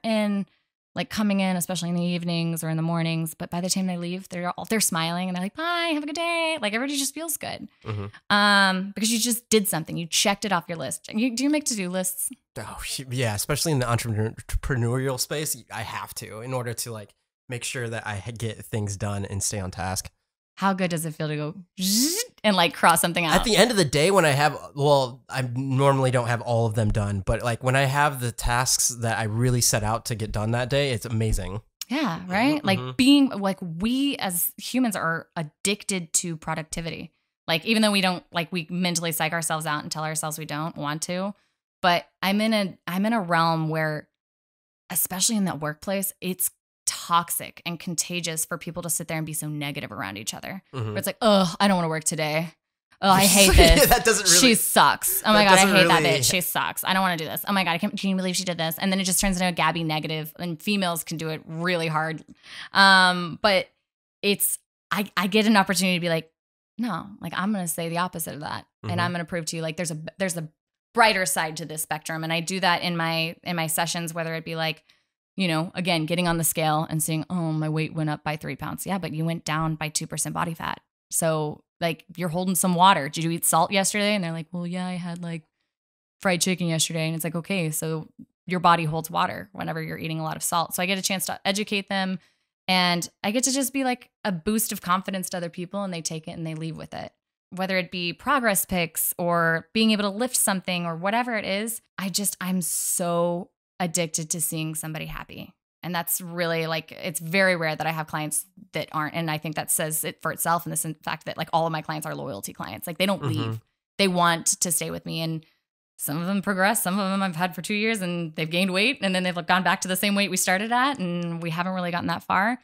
coming in, especially in the evenings or in the mornings. But by the time they leave, they're smiling and they're like, bye, have a good day. Like everybody just feels good. Because you just did something. You checked it off your list. Do you make to-do lists? Oh, yeah. Especially in the entrepreneurial space, I have to in order to like make sure that I get things done and stay on task. How good does it feel to go and like cross something out? At the end of the day, when I normally don't have all of them done, but like when I have the tasks that I really set out to get done that day, it's amazing. Yeah, right? Like we as humans are addicted to productivity. Like even though we mentally psych ourselves out and tell ourselves we don't want to, but I'm in a realm where, especially in that workplace, it's toxic and contagious for people to sit there and be so negative around each other. Where it's like, oh, I don't want to work today. Oh, I hate this. Yeah, that doesn't really. She sucks. Oh my God, I hate that bitch. She sucks. I don't want to do this. Oh my God, can you believe she did this? And then it just turns into a Gabby negative, and females can do it really hard. But I get an opportunity to be like, no, like I'm going to say the opposite of that. And I'm going to prove to you like there's a brighter side to this spectrum. And I do that in my sessions, whether it be like, you know, again, getting on the scale and seeing, oh, my weight went up by 3 pounds. Yeah, but you went down by 2% body fat. So like you're holding some water. Did you eat salt yesterday? And they're like, well, yeah, I had like fried chicken yesterday. And it's like, okay, so your body holds water whenever you're eating a lot of salt. So I get a chance to educate them, and I get to just be like a boost of confidence to other people, and they take it and they leave with it. Whether it be progress pics or being able to lift something or whatever it is, I'm so addicted to seeing somebody happy. And that's really like, it's very rare that I have clients that aren't. And I think that says it for itself in this fact that like all of my clients are loyalty clients. Like they don't leave. They want to stay with me. And some of them progress. Some of them I've had for 2 years and they've gained weight and then they've gone back to the same weight we started at. And we haven't really gotten that far.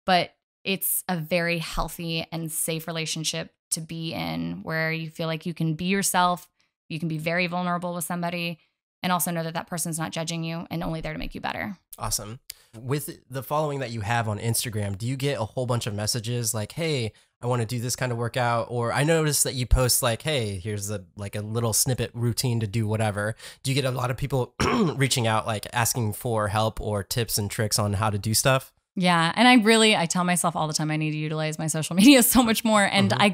But it's a very healthy and safe relationship to be in, where you feel like you can be yourself. You can be very vulnerable with somebody, and also know that that person's not judging you and only there to make you better. Awesome. With the following that you have on Instagram, do you get a whole bunch of messages like, hey, I want to do this kind of workout? Or I noticed that you post like, hey, here's a little snippet routine to do whatever. Do you get a lot of people reaching out, like asking for help or tips and tricks on how to do stuff? Yeah. And I tell myself all the time, I need to utilize my social media so much more. And I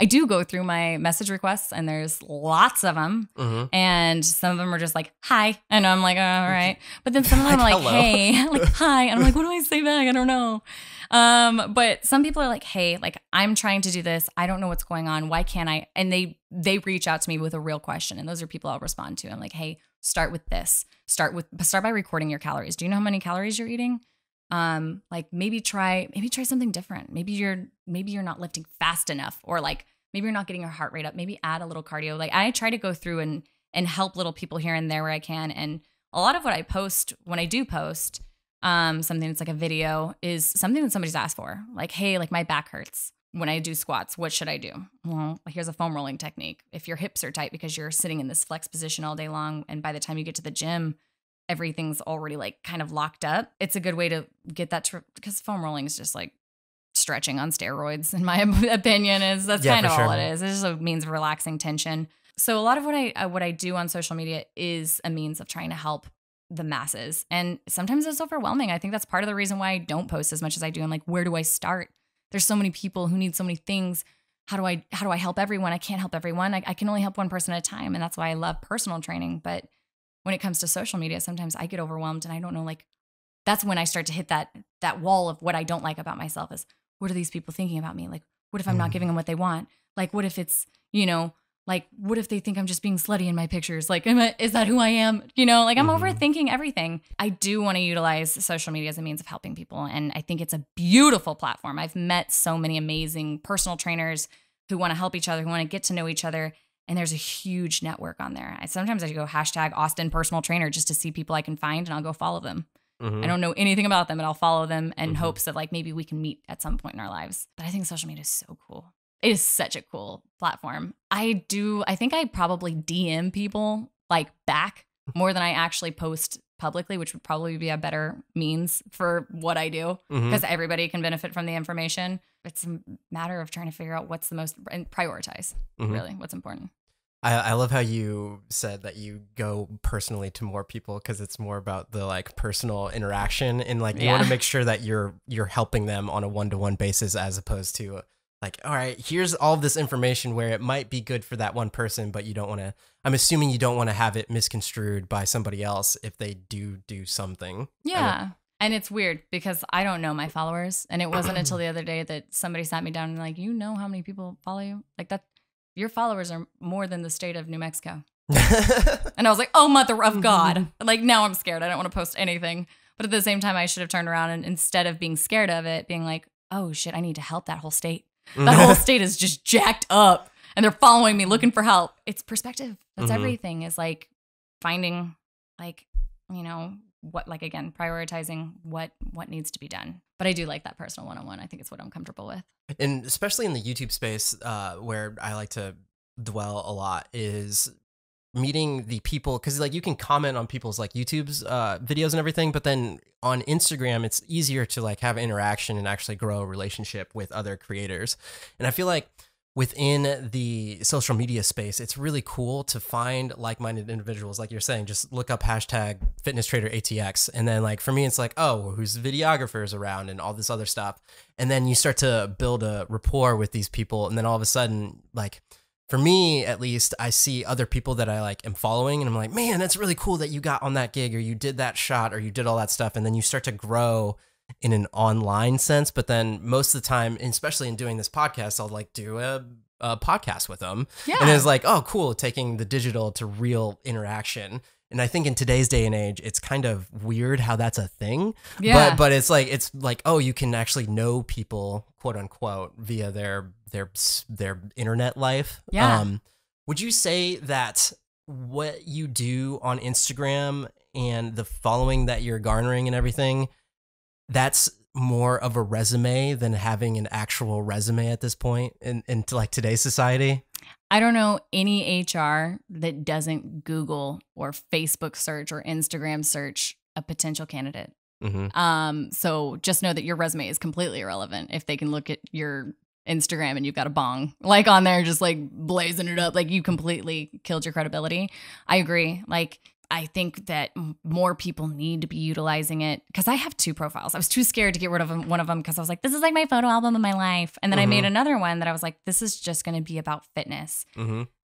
do go through my message requests, and there's lots of them. And some of them are just like, hi. And I'm like, oh, all right. But then some of them are like, hey, like, hi. And I'm like, what do I say back? I don't know. But some people are like, hey, like I'm trying to do this. I don't know what's going on. Why can't I? And they reach out to me with a real question. And those are people I'll respond to. I'm like, hey, start with this. Start by recording your calories. Do you know how many calories you're eating? Like maybe try something different. Maybe you're not lifting fast enough, or like maybe you're not getting your heart rate up. Maybe add a little cardio. Like I try to go through and help little people here and there where I can. And a lot of what I post, when I do post, something that's like a video, is something that somebody's asked for. Like, hey, like my back hurts when I do squats. What should I do? Well, here's a foam rolling technique. If your hips are tight because you're sitting in this flex position all day long, and by the time you get to the gym, everything's already like kind of locked up, it's a good way to get that because foam rolling is just like stretching on steroids, in my opinion. That's kind of all it is. It's just a means of relaxing tension. So a lot of what I do on social media is a means of trying to help the masses. And sometimes it's overwhelming. I think that's part of the reason why I don't post as much as I do. I'm like, where do I start? There's so many people who need so many things. How do I help everyone? I can't help everyone. I can only help one person at a time. And that's why I love personal training. But when it comes to social media, sometimes I get overwhelmed and I don't know, like, that's when I start to hit that wall of what I don't like about myself is, what are these people thinking about me? Like, what if I'm not giving them what they want? Like, what if it's, like, what if they think I'm just being slutty in my pictures? Like, is that who I am? Like I'm overthinking everything. I do want to utilize social media as a means of helping people. And I think it's a beautiful platform. I've met so many amazing personal trainers who want to help each other, who want to get to know each other. And there's a huge network on there. Sometimes I go #Austin personal trainer just to see people I can find, and I'll go follow them. I don't know anything about them, but I'll follow them in hopes that like maybe we can meet at some point in our lives. But I think social media is so cool. It is such a cool platform. I think I probably DM people like back more than I actually post publicly, which would probably be a better means for what I do, because everybody can benefit from the information. It's a matter of trying to figure out what's the most, and prioritize really what's important. I love how you said that you go personally to more people, because it's more about the like personal interaction, and like you want to make sure that you're helping them on a one-to-one basis, as opposed to like, all right, here's all of this information where it might be good for that one person, but you don't want to, I'm assuming you don't want to have it misconstrued by somebody else if they do something. Yeah. And it's weird because I don't know my followers. And it wasn't until the other day that somebody sat me down and like, how many people follow you? Like that, your followers are more than the state of New Mexico. And I was like, oh, mother of God. Like now I'm scared. I don't want to post anything. But at the same time, I should have turned around and instead of being scared of it, being like, oh shit, I need to help that whole state. That whole state is just jacked up and they're following me looking for help. It's perspective. That's everything, is like finding like, what, like again, prioritizing what needs to be done. But I do like that personal one-on-one. I think it's what I'm comfortable with. And especially in the YouTube space, where I like to dwell a lot, is meeting the people, because like you can comment on people's like YouTube's videos and everything, but then on Instagram it's easier to like have interaction and actually grow a relationship with other creators. And I feel like within the social media space, it's really cool to find like-minded individuals. Like you're saying, just look up #FitnessTraderATX. And then like, for me, it's like, oh, who's videographers around and all this other stuff. And then you start to build a rapport with these people. And then all of a sudden, like for me, at least, I see other people that I like am following and I'm like, man, that's really cool that you got on that gig or you did that shot or you did all that stuff. And then you start to grow in an online sense. But then most of the time, especially in doing this podcast, I'll like do a podcast with them. Yeah. And it's like, oh, cool, taking the digital to real interaction. And I think in today's day and age, it's kind of weird how that's a thing. Yeah. But it's like, oh, you can actually know people, quote unquote, via their internet life. Yeah. Would you say that what you do on Instagram and the following that you're garnering and everything, that's more of a resume than having an actual resume at this point in like today's society? I don't know any HR that doesn't Google or Facebook search or Instagram search a potential candidate. So just know that your resume is completely irrelevant if they can look at your Instagram and you've got a bong like on there, just like blazing it up. Like you completely killed your credibility. I agree. Like, I think that more people need to be utilizing it, because I have 2 profiles. I was too scared to get rid of one of them because I was like, this is like my photo album of my life. And then I made another one that I was like, this is just going to be about fitness.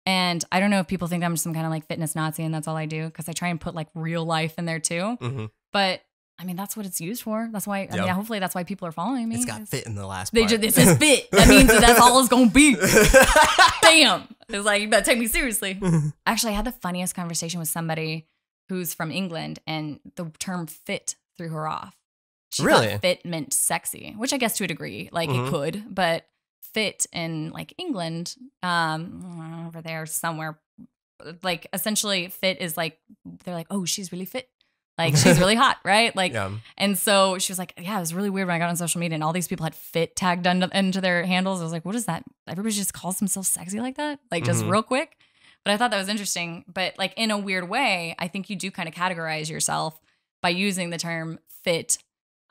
And I don't know if people think I'm some kind of like fitness Nazi and that's all I do, because I try and put like real life in there too. But I mean, that's what it's used for. That's why, I mean, hopefully that's why people are following me. It's got fit in the last part. It says fit. That means that's all it's going to be. Damn. It's like, you better take me seriously. Actually, I had the funniest conversation with somebody who's from England, and the term fit threw her off. She thought fit meant sexy, which I guess to a degree, like it could, but fit in like England, over there somewhere, like essentially fit is like, they're like, oh, she's really fit. Like she's really hot, right? Like, and so she was like, yeah, it was really weird when I got on social media and all these people had fit tagged into their handles. I was like, what is that? Everybody just calls themselves sexy like that? Like just real quick. But I thought that was interesting. But like in a weird way, I think you do kind of categorize yourself by using the term fit,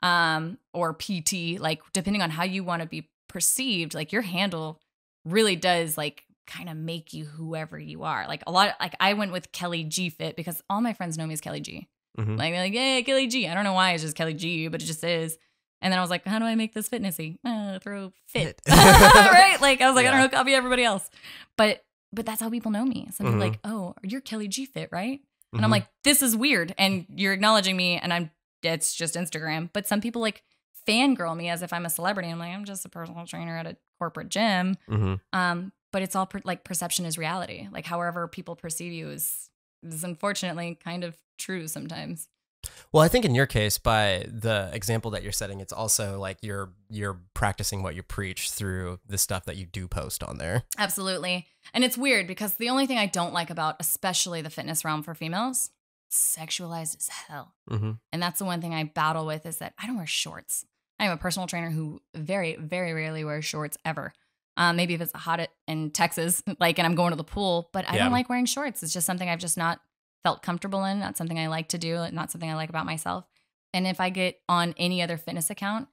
or PT, like depending on how you want to be perceived, like your handle really does like kind of make you whoever you are. Like I went with Kelly G Fit because all my friends know me as Kelly G. Like, they're like, yeah, Kelly G. I don't know why it's just Kelly G, but it just is. And then I was like, how do I make this fitnessy? Throw fit. Right? Like, I was like, I don't know, copy everybody else. But that's how people know me. Some people are like, oh, you're Kelly G Fit, right? And I'm like, this is weird. And you're acknowledging me, and it's just Instagram. But some people like fangirl me as if I'm a celebrity. I'm like, I'm just a personal trainer at a corporate gym. But it's all like perception is reality. Like, however people perceive you is unfortunately kind of true sometimes. Well, I think in your case, by the example that you're setting, it's also like you're practicing what you preach through the stuff that you do post on there. Absolutely. And it's weird because the only thing I don't like about especially the fitness realm for females, sexualized as hell. And that's the one thing I battle with is that I don't wear shorts. I am a personal trainer who very, very rarely wears shorts ever. Maybe if it's hot in Texas, like, and I'm going to the pool, but I don't like wearing shorts. It's just something I've just not felt comfortable in. Not something I like to do. Not something I like about myself. And if I get on any other fitness account,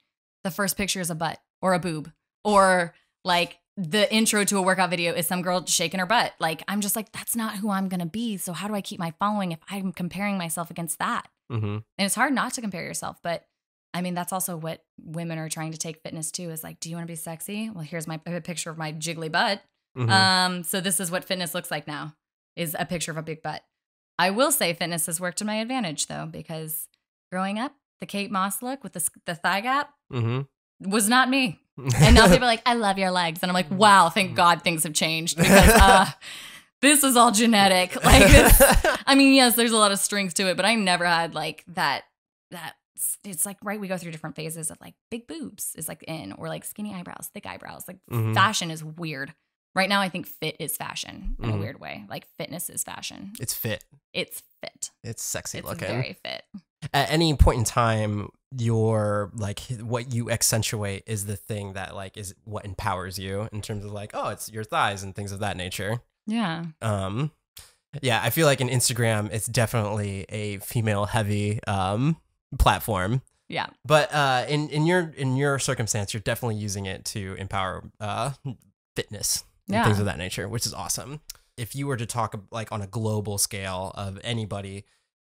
the first picture is a butt or a boob, or like the intro to a workout video is some girl shaking her butt. Like, I'm just like, that's not who I'm going to be. So how do I keep my following if I'm comparing myself against that? And it's hard not to compare yourself, but I mean, that's also what women are trying to take fitness to is like, do you want to be sexy? Well, here's a picture of my jiggly butt. So this is what fitness looks like now, is a picture of a big butt. I will say fitness has worked to my advantage though, because growing up, the Kate Moss look with the thigh gap was not me. And now people are like, I love your legs. And I'm like, wow, thank God things have changed, because this is all genetic. Like, I mean, yes, there's a lot of strength to it, but I never had like that it's like, right, we go through different phases of like big boobs is like in, or like skinny eyebrows, thick eyebrows. Like fashion is weird. Right now, I think fit is fashion in a weird way. Like fitness is fashion. It's fit. It's fit. It's sexy looking. It's very fit. At any point in time, your like what you accentuate is the thing that like is what empowers you in terms of like, oh, it's your thighs and things of that nature. Yeah. Yeah, I feel like in Instagram, it's definitely a female heavy platform. Yeah. But in your circumstance, you're definitely using it to empower fitness and things of that nature, which is awesome. If you were to talk like on a global scale of anybody,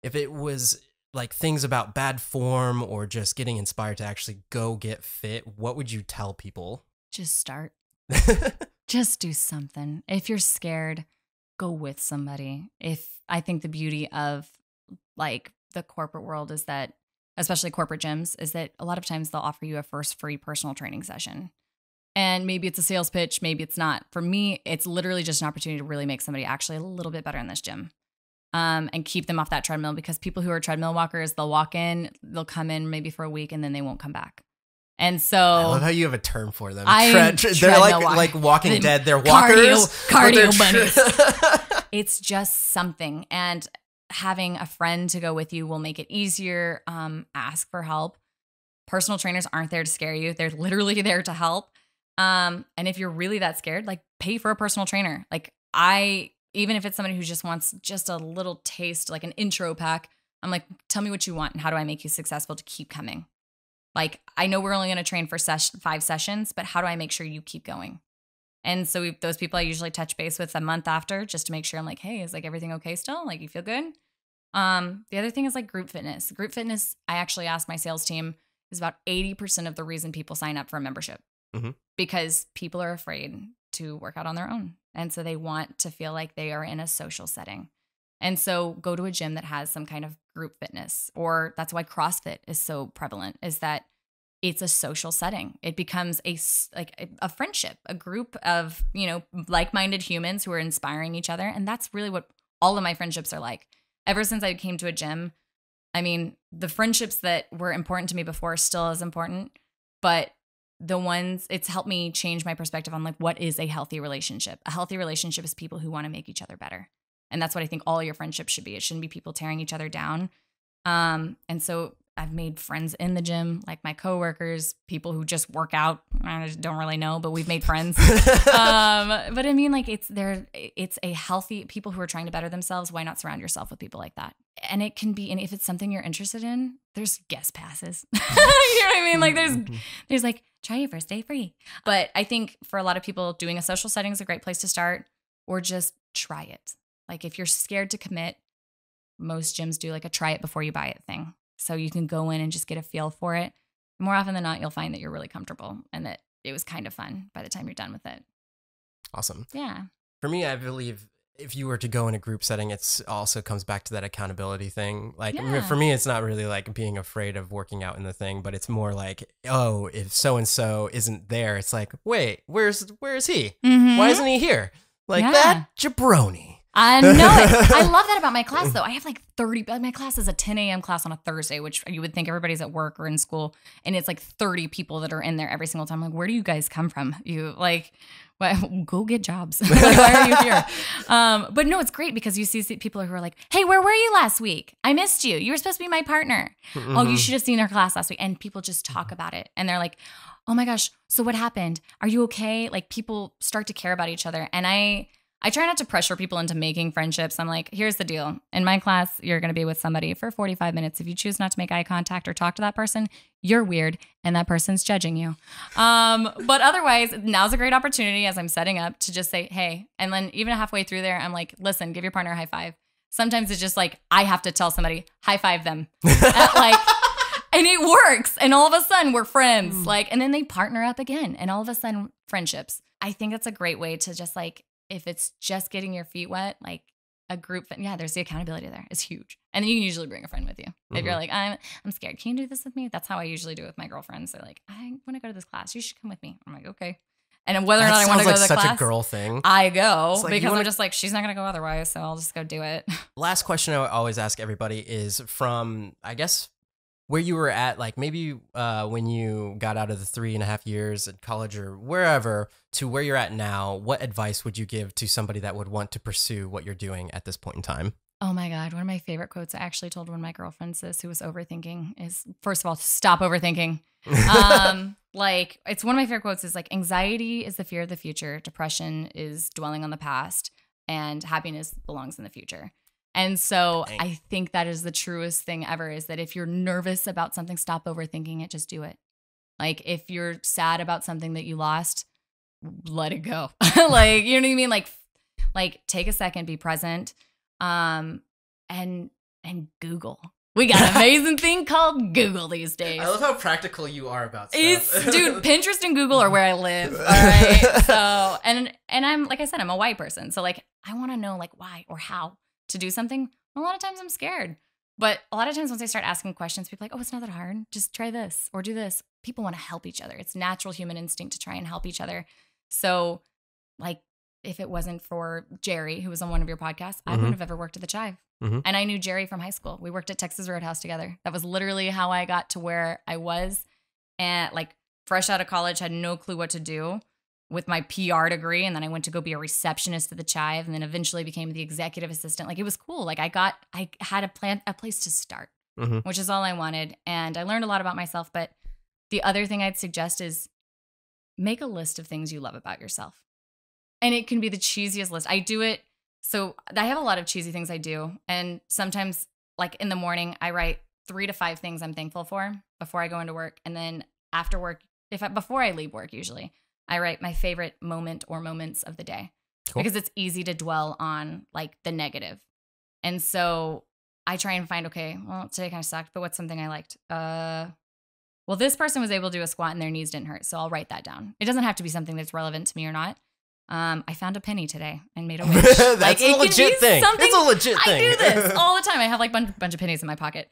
if it was like things about bad form or just getting inspired to actually go get fit, what would you tell people? Just start. Just do something. If you're scared, go with somebody. I think the beauty of like the corporate world is that, especially corporate gyms, is that a lot of times they'll offer you a first free personal training session. And maybe it's a sales pitch, maybe it's not. For me, it's literally just an opportunity to really make somebody actually a little bit better in this gym, and keep them off that treadmill, because people who are treadmill walkers, they'll walk in, they'll come in maybe for a week, and then they won't come back. And so I love how you have a term for them. They're like Walking Dead. They're walkers. Cardio bunnies. It's just something. And having a friend to go with you will make it easier. Ask for help. Personal trainers aren't there to scare you. They're literally there to help. And if you're really that scared, like pay for a personal trainer. Like even if it's somebody who just wants just a little taste, like an intro pack, I'm like, tell me what you want and how do I make you successful to keep coming? Like, I know we're only going to train for 5 sessions, but how do I make sure you keep going? And so those people I usually touch base with a month after, just to make sure I'm like, hey, is like everything okay still? Like, you feel good? The other thing is like group fitness. Group fitness, I actually asked my sales team, is about 80% of the reason people sign up for a membership, because people are afraid to work out on their own. And so they want to feel like they are in a social setting. And so go to a gym that has some kind of group fitness, or that's why CrossFit is so prevalent, is that it's a social setting. It becomes a friendship, a group of, like-minded humans who are inspiring each other. And that's really what all of my friendships are like. Ever since I came to a gym, I mean, the friendships that were important to me before are still as important, but it's helped me change my perspective on like, what is a healthy relationship? A healthy relationship is people who want to make each other better. And that's what I think all your friendships should be. It shouldn't be people tearing each other down. And so I've made friends in the gym, like my coworkers, people who just work out. I just don't really know, but we've made friends. But I mean, like it's a healthy people who are trying to better themselves. Why not surround yourself with people like that? And it can be, and if it's something you're interested in, there's guest passes. You know what I mean? Like there's like, try your first day free. But I think for a lot of people, doing a social setting is a great place to start, or just try it. Like if you're scared to commit, most gyms do like a try it before you buy it thing. So you can go in and just get a feel for it. More often than not, you'll find that you're really comfortable and that it was kind of fun by the time you're done with it. Awesome. Yeah. For me, I believe if you were to go in a group setting, it's also comes back to that accountability thing. Like for me, it's not really like being afraid of working out in the thing, but it's more like, oh, if so-and-so isn't there, it's like, wait, where is he? Mm-hmm. Why isn't he here? Like that jabroni. I know it. I love that about my class, though. I have like 30. My class is a 10 a.m. class on a Thursday, which you would think everybody's at work or in school. And it's like 30 people that are in there every single time. I'm like, where do you guys come from? You like, go get jobs. Like, why are you here? But no, it's great because you see people who are like, hey, where were you last week? I missed you. You were supposed to be my partner. Mm-hmm. Oh, you should have seen our class last week. And people just talk about it. And they're like, oh my gosh, so what happened? Are you okay? Like people start to care about each other. And I try not to pressure people into making friendships. I'm like, here's the deal. In my class, you're going to be with somebody for 45 minutes. If you choose not to make eye contact or talk to that person, you're weird and that person's judging you. But otherwise, now's a great opportunity as I'm setting up to just say, hey. And then even halfway through there, I'm like, listen, give your partner a high five. Sometimes it's just like, I have to tell somebody, high five them. And it works. And all of a sudden we're friends. And then they partner up again. And all of a sudden friendships. I think that's a great way to just like, if it's just getting your feet wet, like a group, there's the accountability there. It's huge. And then you can usually bring a friend with you. Mm-hmm. If you're like, I'm scared. Can you do this with me? That's how I usually do it with my girlfriends. They're like, I want to go to this class. You should come with me. I'm like, okay. And whether or not I want to go to the class. That sounds like such a girl thing. I go because I'm just like, she's not going to go otherwise. So I'll just go do it. Last question I always ask everybody is from, I guess, where you were at, like maybe when you got out of the 3.5 years at college or wherever to where you're at now, what advice would you give to somebody that would want to pursue what you're doing at this point in time? Oh my God. One of my favorite quotes I actually told one of my girlfriends this, who was overthinking, is first of all, stop overthinking. It's one of my favorite quotes is like, anxiety is the fear of the future. Depression is dwelling on the past, and happiness belongs in the future. And so I think that is the truest thing ever, is that if you're nervous about something, stop overthinking it, just do it. Like if you're sad about something that you lost, let it go. Like, you know what I mean? Like take a second, be present, and Google. We got an amazing thing called Google these days. I love how practical you are about stuff. Dude, Pinterest and Google are where I live. All right. So, and I'm, like I said, I'm a white person. So like, I want to know like why or how to do something. A lot of times I'm scared, but a lot of times once I start asking questions, people are like, oh, it's not that hard. Just try this or do this. People want to help each other. It's natural human instinct to try and help each other. So like, if it wasn't for Jerry, who was on one of your podcasts, I wouldn't have ever worked at the Chive. Mm-hmm. And I knew Jerry from high school. We worked at Texas Roadhouse together. That was literally how I got to where I was. And like fresh out of college, had no clue what to do with my PR degree. And then I went to go be a receptionist at the Chive, and then eventually became the executive assistant. Like it was cool. Like I had a place to start, which is all I wanted. And I learned a lot about myself. But the other thing I'd suggest is make a list of things you love about yourself. And it can be the cheesiest list. I do it. So I have a lot of cheesy things I do. And sometimes like in the morning, I write 3 to 5 things I'm thankful for before I go into work. And then after work, before I leave work, usually I write my favorite moment or moments of the day. Cool. Because it's easy to dwell on like the negative. And so I try and find, okay, well, today kind of sucked, but what's something I liked? Well, this person was able to do a squat and their knees didn't hurt. So I'll write that down. It doesn't have to be something that's relevant to me or not. I found a penny today and made a wish. That's like, a legit thing. It's a legit thing. I do this all the time. I have like a bunch of pennies in my pocket.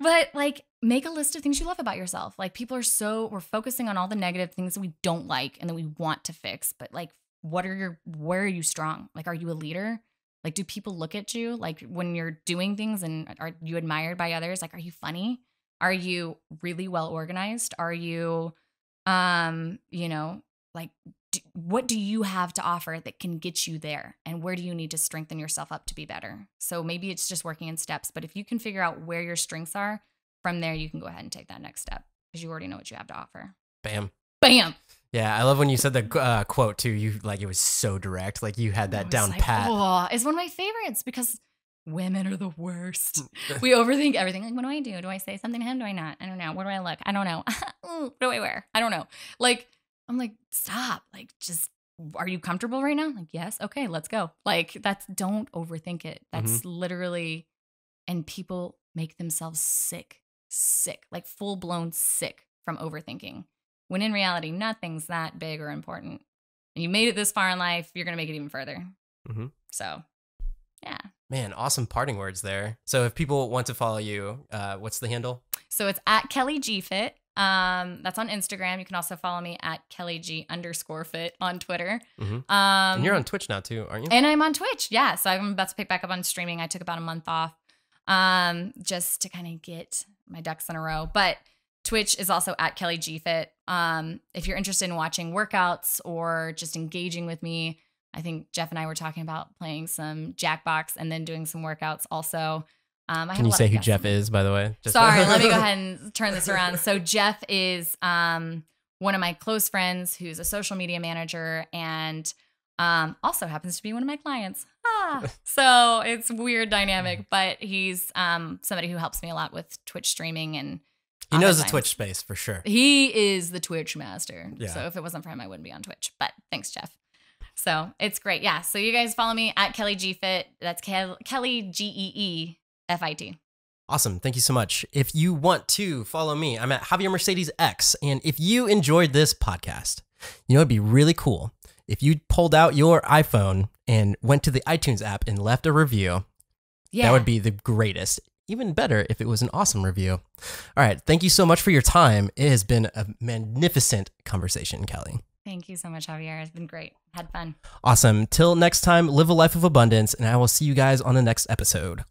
But like, make a list of things you love about yourself. Like, we're focusing on all the negative things that we don't like and that we want to fix. But like, where are you strong? Like, are you a leader? Like, do people look at you like when you're doing things, and are you admired by others? Like, are you funny? Are you really well organized? Are you, like, what do you have to offer that can get you there? And where do you need to strengthen yourself up to be better? So maybe it's just working in steps, but if you can figure out where your strengths are, from there, you can go ahead and take that next step because you already know what you have to offer. Bam. Bam. Yeah, I love when you said the quote too. You like, it was so direct. Like, you had that down pat. Oh, it's one of my favorites because women are the worst. We overthink everything. Like, what do I do? Do I say something to him? Do I not? I don't know. Where do I look? I don't know. What do I wear? I don't know. Like, I'm like, stop. Like, just, are you comfortable right now? Like, yes. Okay, let's go. Like, don't overthink it. That's literally, and people make themselves sick, like full blown sick from overthinking. When in reality, nothing's that big or important. And you made it this far in life, you're going to make it even further. So, yeah. Man, awesome parting words there. So if people want to follow you, what's the handle? So it's at Kelly G Fit. That's on Instagram. You can also follow me at KellyG_fit on Twitter. And you're on Twitch now too, aren't you? And I'm on Twitch. Yeah. So I'm about to pick back up on streaming. I took about a month off, just to kind of get my ducks in a row. But Twitch is also at Kelly G Fit. If you're interested in watching workouts or just engaging with me, I think Jeff and I were talking about playing some Jackbox and then doing some workouts also. Can you say who Jeff is, by the way? Sorry, let me go ahead and turn this around. So Jeff is one of my close friends who's a social media manager and also happens to be one of my clients. So it's a weird dynamic, but he's somebody who helps me a lot with Twitch streaming, and he knows the Twitch space for sure. He is the Twitch master. Yeah. So if it wasn't for him, I wouldn't be on Twitch. But thanks, Jeff. So it's great. Yeah. So you guys follow me at Kelly G Fit. That's Kelly GEEFIT. Awesome. Thank you so much. If you want to follow me, I'm at Javier Mercedes X. And if you enjoyed this podcast, you know, it'd be really cool if you pulled out your iPhone and went to the iTunes app and left a review. Yeah. That would be the greatest. Even better if it was an awesome review. All right. Thank you so much for your time. It has been a magnificent conversation, Kelly. Thank you so much, Javier. It's been great. Had fun. Awesome. Till next time, live a life of abundance, and I will see you guys on the next episode.